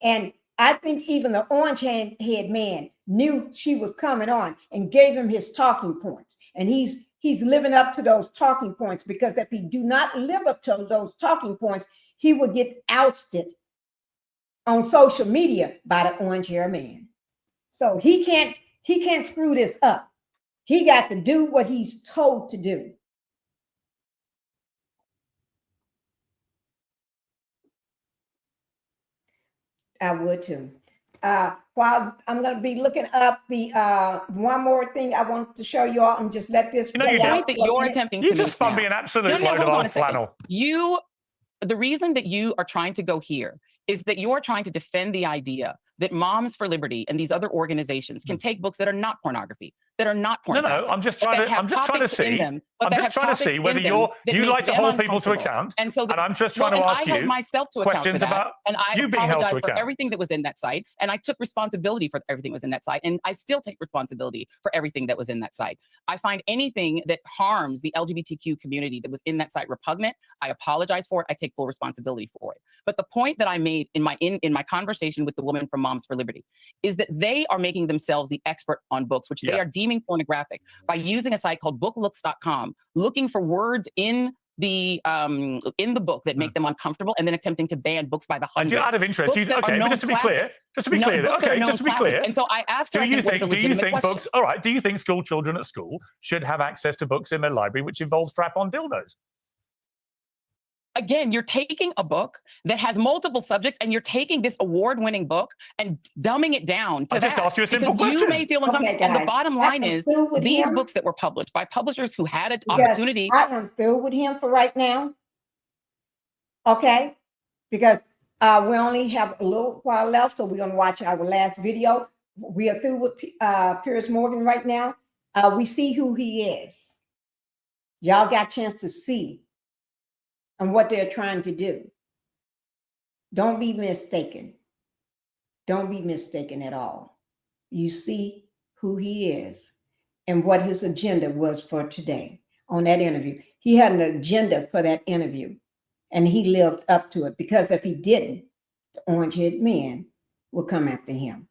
[SPEAKER 1] And I think even the orange-head man knew she was coming on and gave him his talking points. And he's living up to those talking points, because if he do not live up to those talking points, he will get ousted on social media by the orange-haired man. So he can't screw this up. He got to do what he's told to do. I would too. While I'm going to be looking up the one more thing I want to show you all, and just let this play out.
[SPEAKER 4] You're attempting
[SPEAKER 3] you just spun me an absolute load of old flannel.
[SPEAKER 4] The reason that you are trying to go here is that you're trying to defend the idea that Moms for Liberty and these other organizations can take books that are not pornography, that are not pornography.
[SPEAKER 3] No, I'm just trying to see whether you like to hold people to account. And I'm just trying to ask you questions about you being held to account.
[SPEAKER 4] For everything that was in that site, and I took responsibility for everything that was in that site, and I still take responsibility for everything that was in that site. I find anything that harms the LGBTQ community that was in that site repugnant. I apologize for it. I take full responsibility for it. But the point that I made in my conversation with the woman from Moms for Liberty is that they are making themselves the expert on books, which they are deeming pornographic, by using a site called booklooks.com, looking for words in the book that make them uncomfortable, and then attempting to ban books by the hundreds.
[SPEAKER 3] Out of interest, but just to be clear,
[SPEAKER 4] and so I asked her,
[SPEAKER 3] do you think books? All right, do you think school children at school should have access to books in their library which involve strap-on dildos?
[SPEAKER 4] Again, you're taking a book that has multiple subjects, and you're taking this award-winning book and dumbing it down to
[SPEAKER 3] just asked you a simple question.
[SPEAKER 4] You may feel uncomfortable. And the bottom line is, these books that were published by publishers who had an opportunity.
[SPEAKER 1] I am through with him for right now. Okay? Because we only have a little while left, so we're going to watch our last video. We are through with Piers Morgan right now. We see who he is. Y'all got a chance to see and what they're trying to do. Don't be mistaken. Don't be mistaken at all. You see who he is and what his agenda was for today on that interview. He had an agenda for that interview, and he lived up to it, because if he didn't, the orange-haired man will come after him.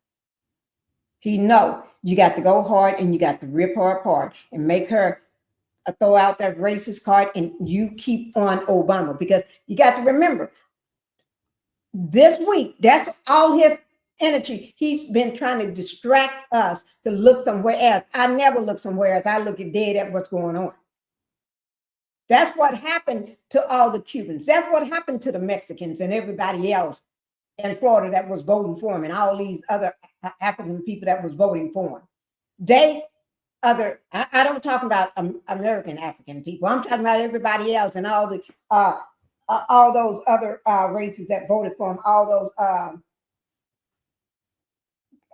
[SPEAKER 1] He know You got to go hard and you got to rip her apart and make her throw out that racist card, and you keep on Obama, because you got to remember this week, that's all his energy. He's been trying to distract us to look somewhere else. I never look somewhere else. I look dead at what's going on. That's what happened to all the Cubans. That's what happened to the Mexicans and everybody else in Florida that was voting for him, and all these other African people that was voting for him. I don't talk about American African people. I'm talking about everybody else and all those other races that voted for him. All those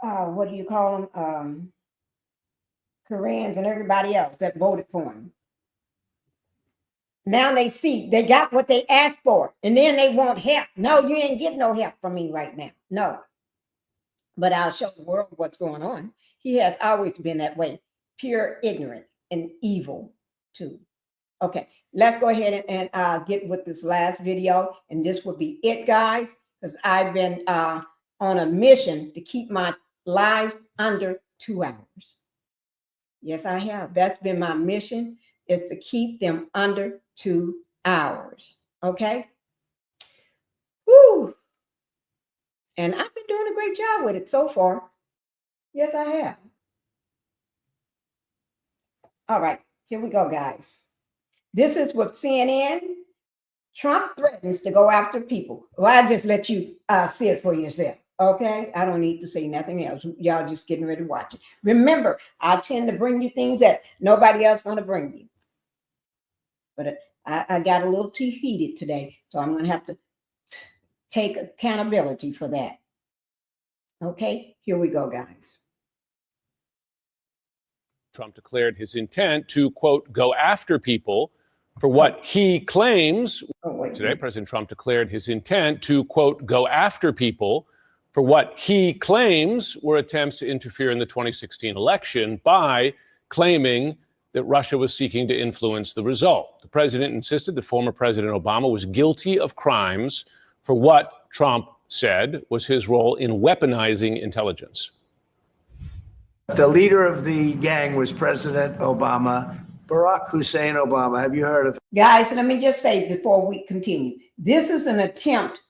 [SPEAKER 1] what do you call them? Koreans and everybody else that voted for him. Now they see they got what they asked for, and then they want help. No, you ain't getting no help from me right now. No. But I'll show the world what's going on. He has always been that way, pure ignorant and evil too. Okay, let's go ahead and get with this last video, and this will be it, guys, because I've been on a mission to keep my lives under 2 hours. Yes, I have. That's been my mission, is to keep them under 2 hours. Okay. Woo. And I've been doing a great job with it so far. Yes, I have. All right, here we go, guys. This is what CNN. Trump threatens to go after people. Well, I just let you see it for yourself. Okay, I don't need to say nothing else. Y'all just getting ready to watch it. Remember, I tend to bring you things that nobody else going to bring you. But I got a little too heated today, so I'm going to have to take accountability for that. Okay, here we go, guys.
[SPEAKER 8] Trump declared his intent to, quote, go after people for what he claims. Today, President Trump declared his intent to, quote, go after people for what he claims were attempts to interfere in the 2016 election by claiming that Russia was seeking to influence the result. The president insisted that former President Obama was guilty of crimes for what Trump said was his role in weaponizing intelligence.
[SPEAKER 9] The leader of the gang was President Obama, Barack Hussein Obama. Have you heard of him?
[SPEAKER 1] Guys, let me just say before we continue, this is an attempt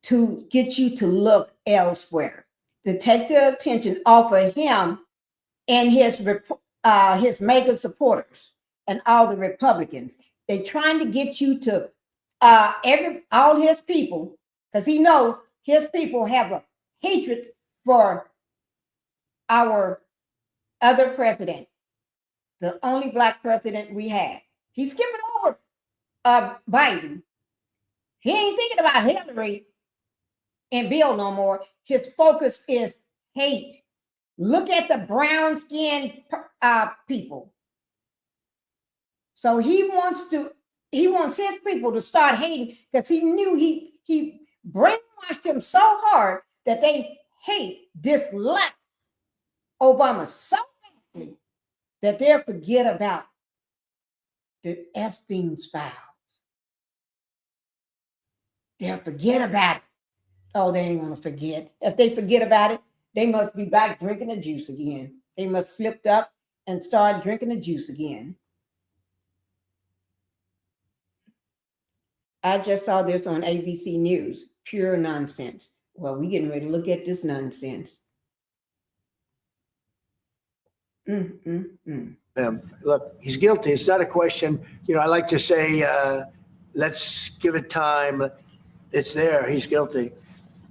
[SPEAKER 1] to get you to look elsewhere, to take the attention off of him and his mega supporters and all the Republicans. They're trying to get you to all his people, because he knows his people have a hatred for our other president, the only Black president we had. He's skipping over Biden. He ain't thinking about Hillary and Bill no more. His focus is hate. Look at the brown-skinned people. So he wants his people to start hating, because he knew he brainwashed them so hard that they dislike Obama so badly that they'll forget about the Epstein's files. They'll forget about it. Oh, they ain't gonna forget. If they forget about it, they must be back drinking the juice again. They must slipped up and start drinking the juice again. I just saw this on ABC News. Pure nonsense. Well, we're getting ready to look at this nonsense.
[SPEAKER 9] Look, he's guilty. It's not a question. I like to say, let's give it time. It's there. He's guilty.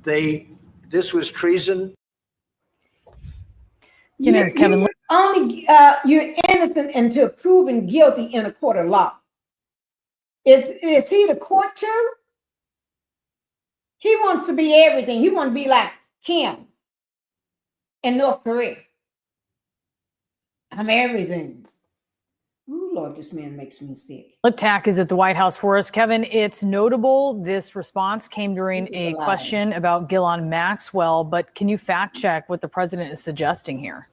[SPEAKER 9] This was treason.
[SPEAKER 1] Kevin. You're innocent until proven guilty in a court of law. Is he the court too? He wants to be everything. He wants to be like Kim in North Korea. I'm everything. Ooh, Lord, this man makes me sick.
[SPEAKER 10] Lip tack is at the White House for us. Kevin, it's notable this response came during a question about Ghislaine Maxwell, but can you fact check what the president is suggesting here?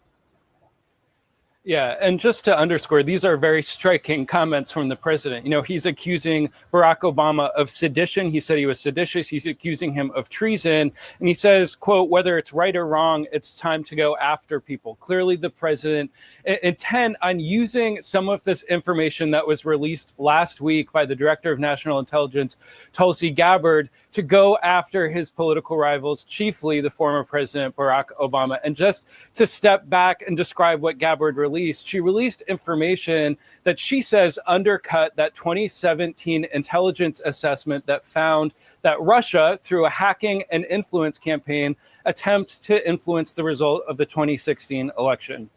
[SPEAKER 11] Yeah, and just to underscore, these are very striking comments from the president. You know, he's accusing Barack Obama of sedition. He said he was seditious. He's accusing him of treason. And he says, quote, whether it's right or wrong, it's time to go after people. Clearly, the president intent on using some of this information that was released last week by the Director of National Intelligence, Tulsi Gabbard, to go after his political rivals, chiefly the former President Barack Obama. And just to step back and describe what Gabbard released, she released information that she says undercut that 2017 intelligence assessment that found that Russia, through a hacking and influence campaign, attempted to influence the result of the 2016 election.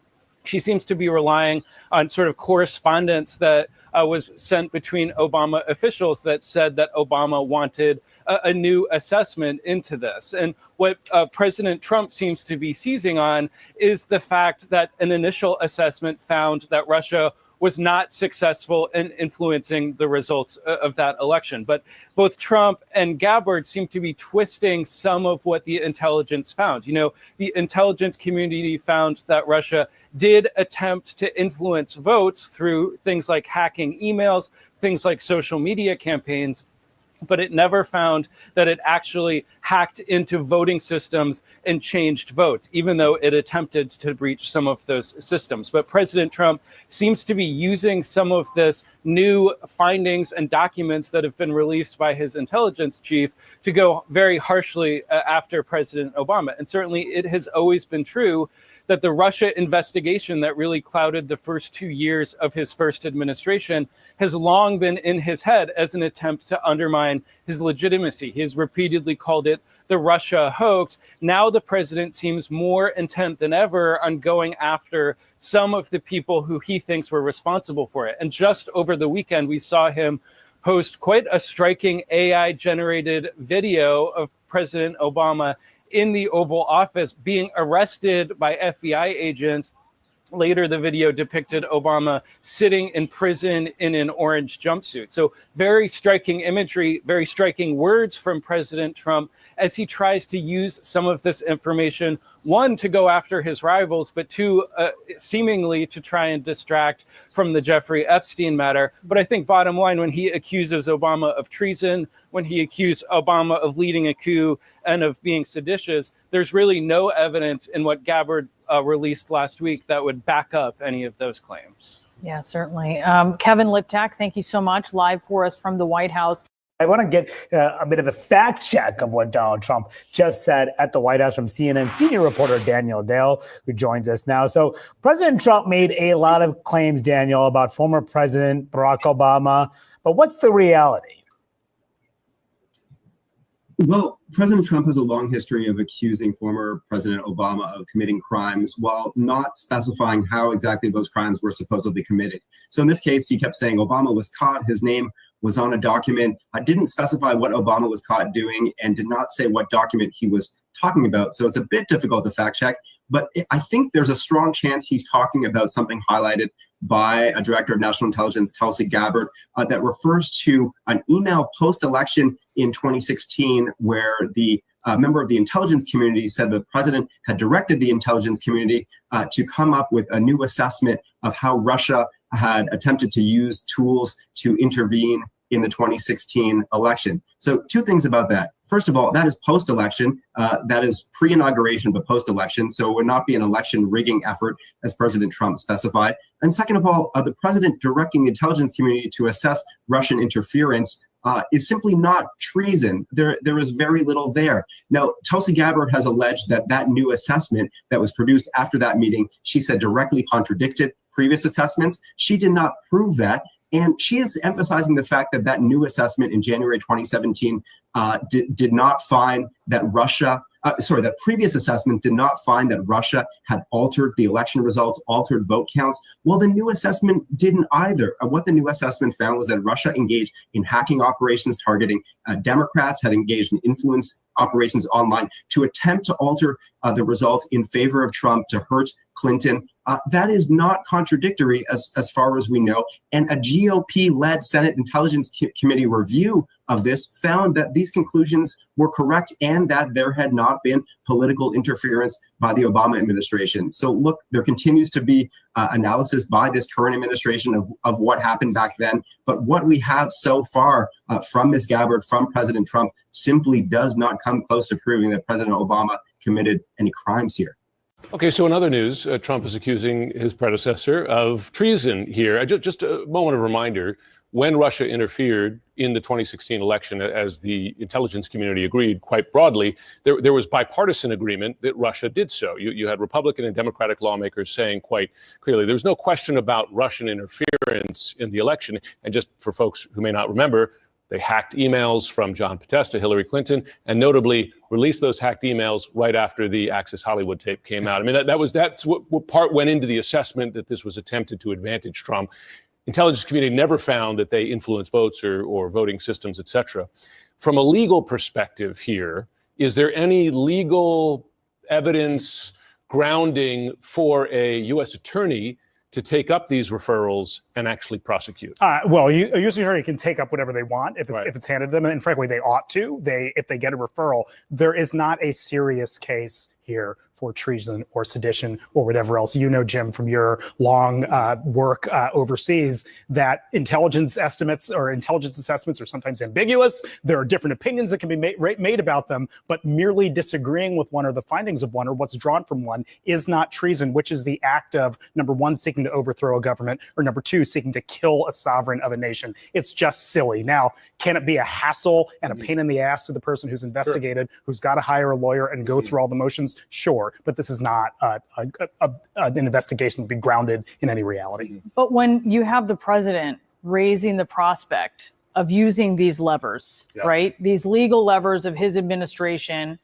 [SPEAKER 11] She seems to be relying on sort of correspondence that was sent between Obama officials that said that Obama wanted a new assessment into this. And what President Trump seems to be seizing on is the fact that an initial assessment found that Russia was not successful in influencing the results of that election. But both Trump and Gabbard seem to be twisting some of what the intelligence found. You know, the intelligence community found that Russia did attempt to influence votes through things like hacking emails, things like social media campaigns, but it never found that it actually hacked into voting systems and changed votes, even though it attempted to breach some of those systems. But President Trump seems to be using some of this new findings and documents that have been released by his intelligence chief to go very harshly after President Obama. And certainly it has always been true that the Russia investigation that really clouded the first 2 years of his first administration has long been in his head as an attempt to undermine his legitimacy. He has repeatedly called it the Russia hoax. Now the president seems more intent than ever on going after some of the people who he thinks were responsible for it. And just over the weekend, we saw him post quite a striking AI-generated video of President Obama in the Oval Office being arrested by FBI agents. Later, the video depicted Obama sitting in prison in an orange jumpsuit. So very striking imagery, very striking words from President Trump as he tries to use some of this information, one, to go after his rivals, but two, seemingly to try and distract from the Jeffrey Epstein matter. But I think bottom line, when he accuses Obama of treason, when he accused Obama of leading a coup and of being seditious, there's really no evidence in what Gabbard released last week that would back up any of those claims.
[SPEAKER 10] Yeah, certainly. Kevin Liptak, thank you so much, live for us from the White House.
[SPEAKER 12] I want to get a bit of a fact check of what Donald Trump just said at the White House from CNN senior reporter Daniel Dale, who joins us now. So President Trump made a lot of claims, Daniel, about former President Barack Obama. But what's the reality?
[SPEAKER 13] Well, President Trump has a long history of accusing former President Obama of committing crimes while not specifying how exactly those crimes were supposedly committed. So in this case, he kept saying Obama was caught, his name was on a document. I didn't specify what Obama was caught doing and did not say what document he was talking about. So it's a bit difficult to fact check, but I think there's a strong chance he's talking about something highlighted by a director of national intelligence, Tulsi Gabbard, that refers to an email post-election in 2016 where the member of the intelligence community said the president had directed the intelligence community to come up with a new assessment of how Russia had attempted to use tools to intervene in the 2016 election. So two things about that. First of all, that is post-election. That is pre-inauguration, but post-election. So it would not be an election rigging effort, as President Trump specified. And second of all, the president directing the intelligence community to assess Russian interference is simply not treason. There is very little there. Now, Tulsi Gabbard has alleged that that new assessment that was produced after that meeting, she said directly contradicted previous assessments. She did not prove that. And she is emphasizing the fact that that new assessment in January 2017 did not find that that previous assessments did not find that Russia had altered the election results, altered vote counts. Well, the new assessment didn't either. What the new assessment found was that Russia engaged in hacking operations targeting Democrats, had engaged in influence operations online to attempt to alter the results in favor of Trump, to hurt Clinton. That is not contradictory as far as we know. And a GOP-led Senate Intelligence Committee review of this found that these conclusions were correct and that there had not been political interference by the Obama administration. So look, there continues to be analysis by this current administration of what happened back then. But what we have so far from Ms. Gabbard, from President Trump, simply does not come close to proving that President Obama committed any crimes here.
[SPEAKER 8] Okay, so in other news, Trump is accusing his predecessor of treason here. Just a moment of reminder, when Russia interfered in the 2016 election, as the intelligence community agreed quite broadly, there was bipartisan agreement that Russia did so. You had Republican and Democratic lawmakers saying quite clearly, there's no question about Russian interference in the election. And just for folks who may not remember, they hacked emails from John Podesta, Hillary Clinton, and notably released those hacked emails right after the Access Hollywood tape came out. I mean, that's what part went into the assessment that this was attempted to advantage Trump. Intelligence community never found that they influenced votes or voting systems, et cetera. From a legal perspective here, is there any legal evidence grounding for a U.S. attorney to take up these referrals and actually prosecute?
[SPEAKER 12] Well, a U.S. attorney can take up whatever they want if it's handed to them, and frankly, they ought to. If they get a referral, there is not a serious case here for treason or sedition or whatever else. You know, Jim, from your long work overseas, that intelligence estimates or intelligence assessments are sometimes ambiguous. There are different opinions that can be made about them, but merely disagreeing with one or the findings of one or what's drawn from one is not treason, which is the act of, number one, seeking to overthrow a government, or number two, seeking to kill a sovereign of a nation. It's just silly. Now, can it be a hassle and a pain in the ass to the person who's investigated, who's got to hire a lawyer and go through all the motions? Sure. But this is not an investigation that be grounded in any reality.
[SPEAKER 10] But when you have the president raising the prospect of using these levers, right? These legal levers of his administration.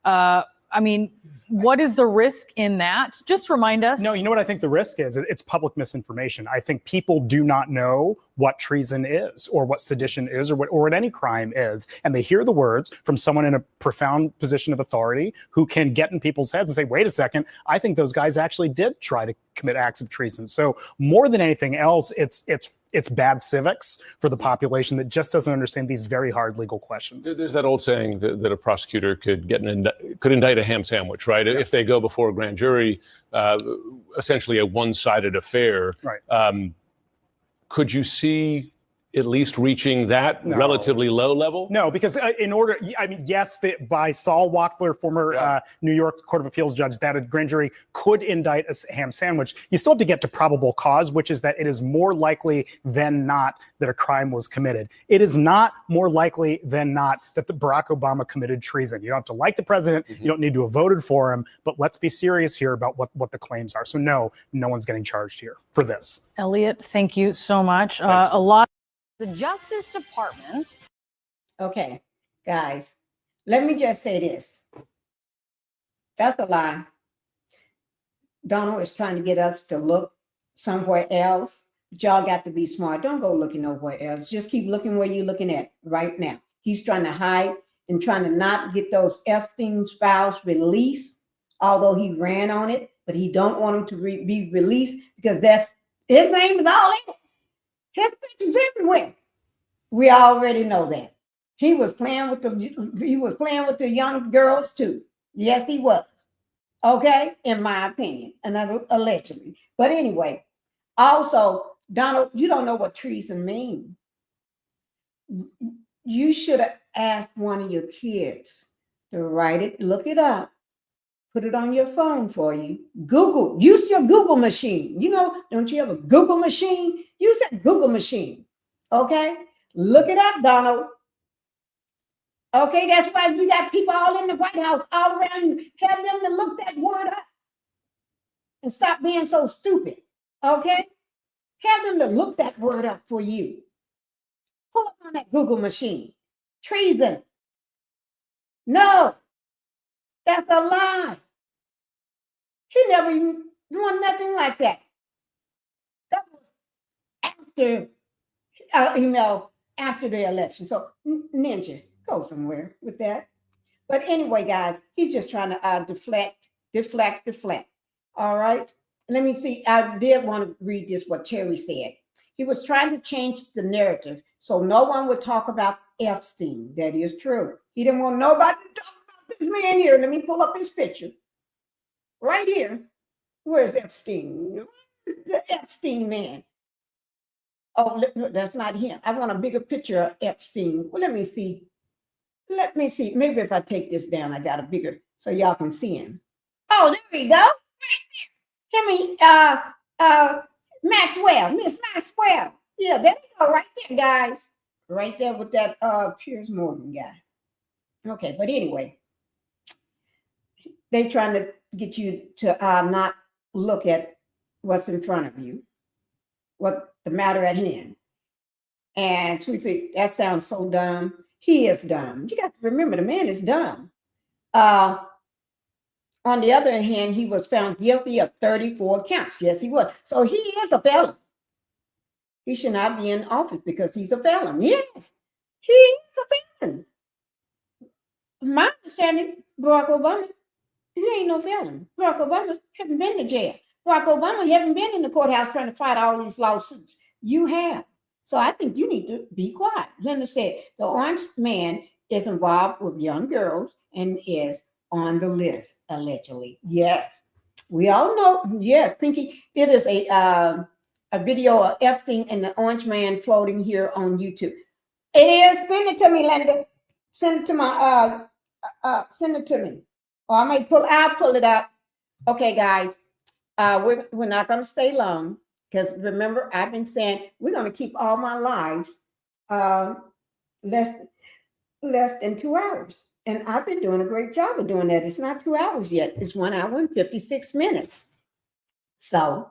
[SPEAKER 10] I mean, what is the risk in that? Just remind us.
[SPEAKER 12] No, you know what I think the risk is? It's public misinformation. I think people do not know what treason is or what sedition is or what any crime is. And they hear the words from someone in a profound position of authority who can get in people's heads and say, wait a second, I think those guys actually did try to commit acts of treason. So more than anything else, it's bad civics for the population that just doesn't understand these very hard legal questions.
[SPEAKER 8] There's that old saying that a prosecutor could indict a ham sandwich, right? If they go before a grand jury, essentially a one-sided affair.
[SPEAKER 12] Right.
[SPEAKER 8] Could you see at least reaching that relatively low level?
[SPEAKER 12] No, because yes, by Saul Wachtler, former New York Court of Appeals judge, that a grand jury could indict a ham sandwich. You still have to get to probable cause, which is that it is more likely than not that a crime was committed. It is not more likely than not that the Barack Obama committed treason. You don't have to like the president. You don't need to have voted for him. But let's be serious here about what the claims are. So no one's getting charged here for this.
[SPEAKER 10] Elliot, thank you so much. A lot.
[SPEAKER 14] The Justice Department.
[SPEAKER 1] Okay, guys, let me just say this. That's a lie. Donald is trying to get us to look somewhere else. But y'all got to be smart. Don't go looking nowhere else. Just keep looking where you're looking at right now. He's trying to hide and trying to not get those Epstein's files released, although he ran on it, but he don't want them to be released because his name is all in it. His pictures everywhere. We already know that. He was playing with the young girls too. Yes, he was. Okay, in my opinion, and allegedly. But anyway, also, Donald, you don't know what treason means. You should have asked one of your kids to write it, look it up, put it on your phone for you. Google, use your Google machine. You know, don't you have a Google machine? Use that Google machine, okay? Look it up, Donald. Okay, that's why we got people all in the White House, all around you. Have them to look that word up and stop being so stupid, okay? Have them to look that word up for you. Pull up on that Google machine. Treason. No, that's a lie. He never even doing nothing like that. That was after, after the election. So Ninja, go somewhere with that. But anyway, guys, he's just trying to deflect. All right. Let me see. I did want to read this, what Terry said. He was trying to change the narrative so no one would talk about Epstein. That is true. He didn't want nobody to talk about this man here. Let me pull up his picture. Right here. Where's Epstein? The Epstein man. Oh, that's not him. I want a bigger picture of Epstein. Well, let me see. Let me see. Maybe if I take this down, I got a bigger so y'all can see him. Oh, there we go. Right there. Maxwell, Miss Maxwell. Yeah, there you go, right there, guys. Right there with that Piers Morgan guy. Okay, but anyway, they trying to get you to not look at what's in front of you, what the matter at hand. And we say, that sounds so dumb. He is dumb. You got to remember, the man is dumb. On the other hand, he was found guilty of 34 counts. Yes, he was. So he is a felon. He should not be in office because he's a felon. Yes, he is a felon. My understanding, Barack Obama, he ain't no felon. Barack Obama haven't been to jail. Barack Obama haven't been in the courthouse trying to fight all these lawsuits. You have. So I think you need to be quiet. Linda said the orange man is involved with young girls and is on the list, allegedly. Yes. We all know. Yes, Pinkie, it is a video of Epstein and the orange man floating here on YouTube. It is. Send it to me, Linda. Send it to my send it to me. Or I'll pull it up. Okay, guys. We're not gonna stay long. Because remember, I've been saying we're going to keep all my lives less than 2 hours. And I've been doing a great job of doing that. It's not 2 hours yet. It's 1 hour and 56 minutes. So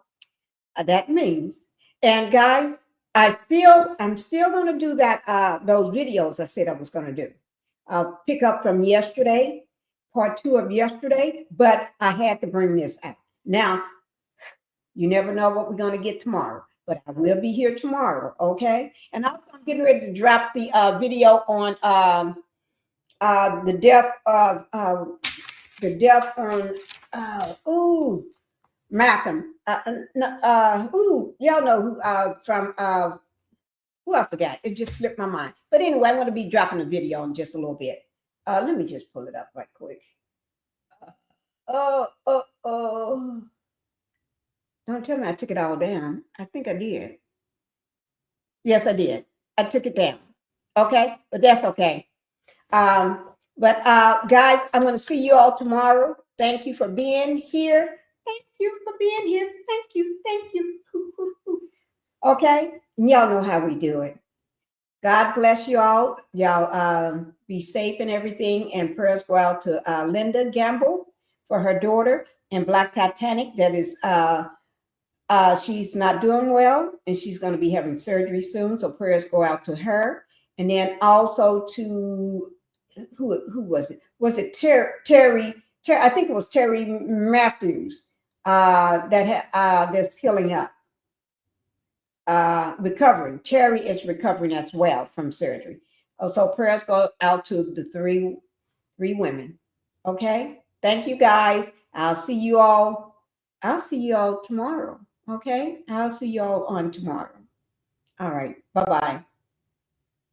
[SPEAKER 1] that means, and guys, I'm still going to do that, those videos I said I was going to do. I'll pick up from yesterday, part 2 of yesterday, but I had to bring this out. Now, you never know what we're going to get tomorrow, but I will be here tomorrow, okay? And also, I'm getting ready to drop the video on the death on Malcolm. Y'all know who from who I forgot. It just slipped my mind. But anyway, I'm going to be dropping a video in just a little bit. Let me just pull it up right quick. Don't tell me I took it all down. I think I did. Yes, I did. I took it down. Okay, but that's okay. Guys, I'm going to see you all tomorrow. Thank you for being here. Thank you for being here. Thank you. Thank you. Okay, and y'all know how we do it. God bless you all. Y'all be safe and everything. And prayers go out to Linda Gamble for her daughter and Black Titanic. That is she's not doing well, and she's going to be having surgery soon. So prayers go out to her, and then also to who was it? Was it Terry? I think it was Terry Matthews that's healing up, recovering. Terry is recovering as well from surgery. Also, prayers go out to the three women. Okay, thank you guys. I'll see you all tomorrow. Okay, I'll see y'all on tomorrow. All right, bye-bye.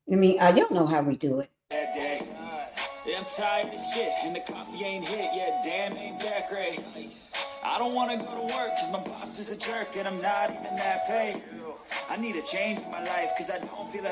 [SPEAKER 1] Y'all know how we do it.
[SPEAKER 15] I'm tired of shit, and the coffee ain't hit yet. Damn, ain't that great. I don't want to go to work, cause my boss is a jerk, and I'm not even that paid. I need a change in my life, cause I don't feel like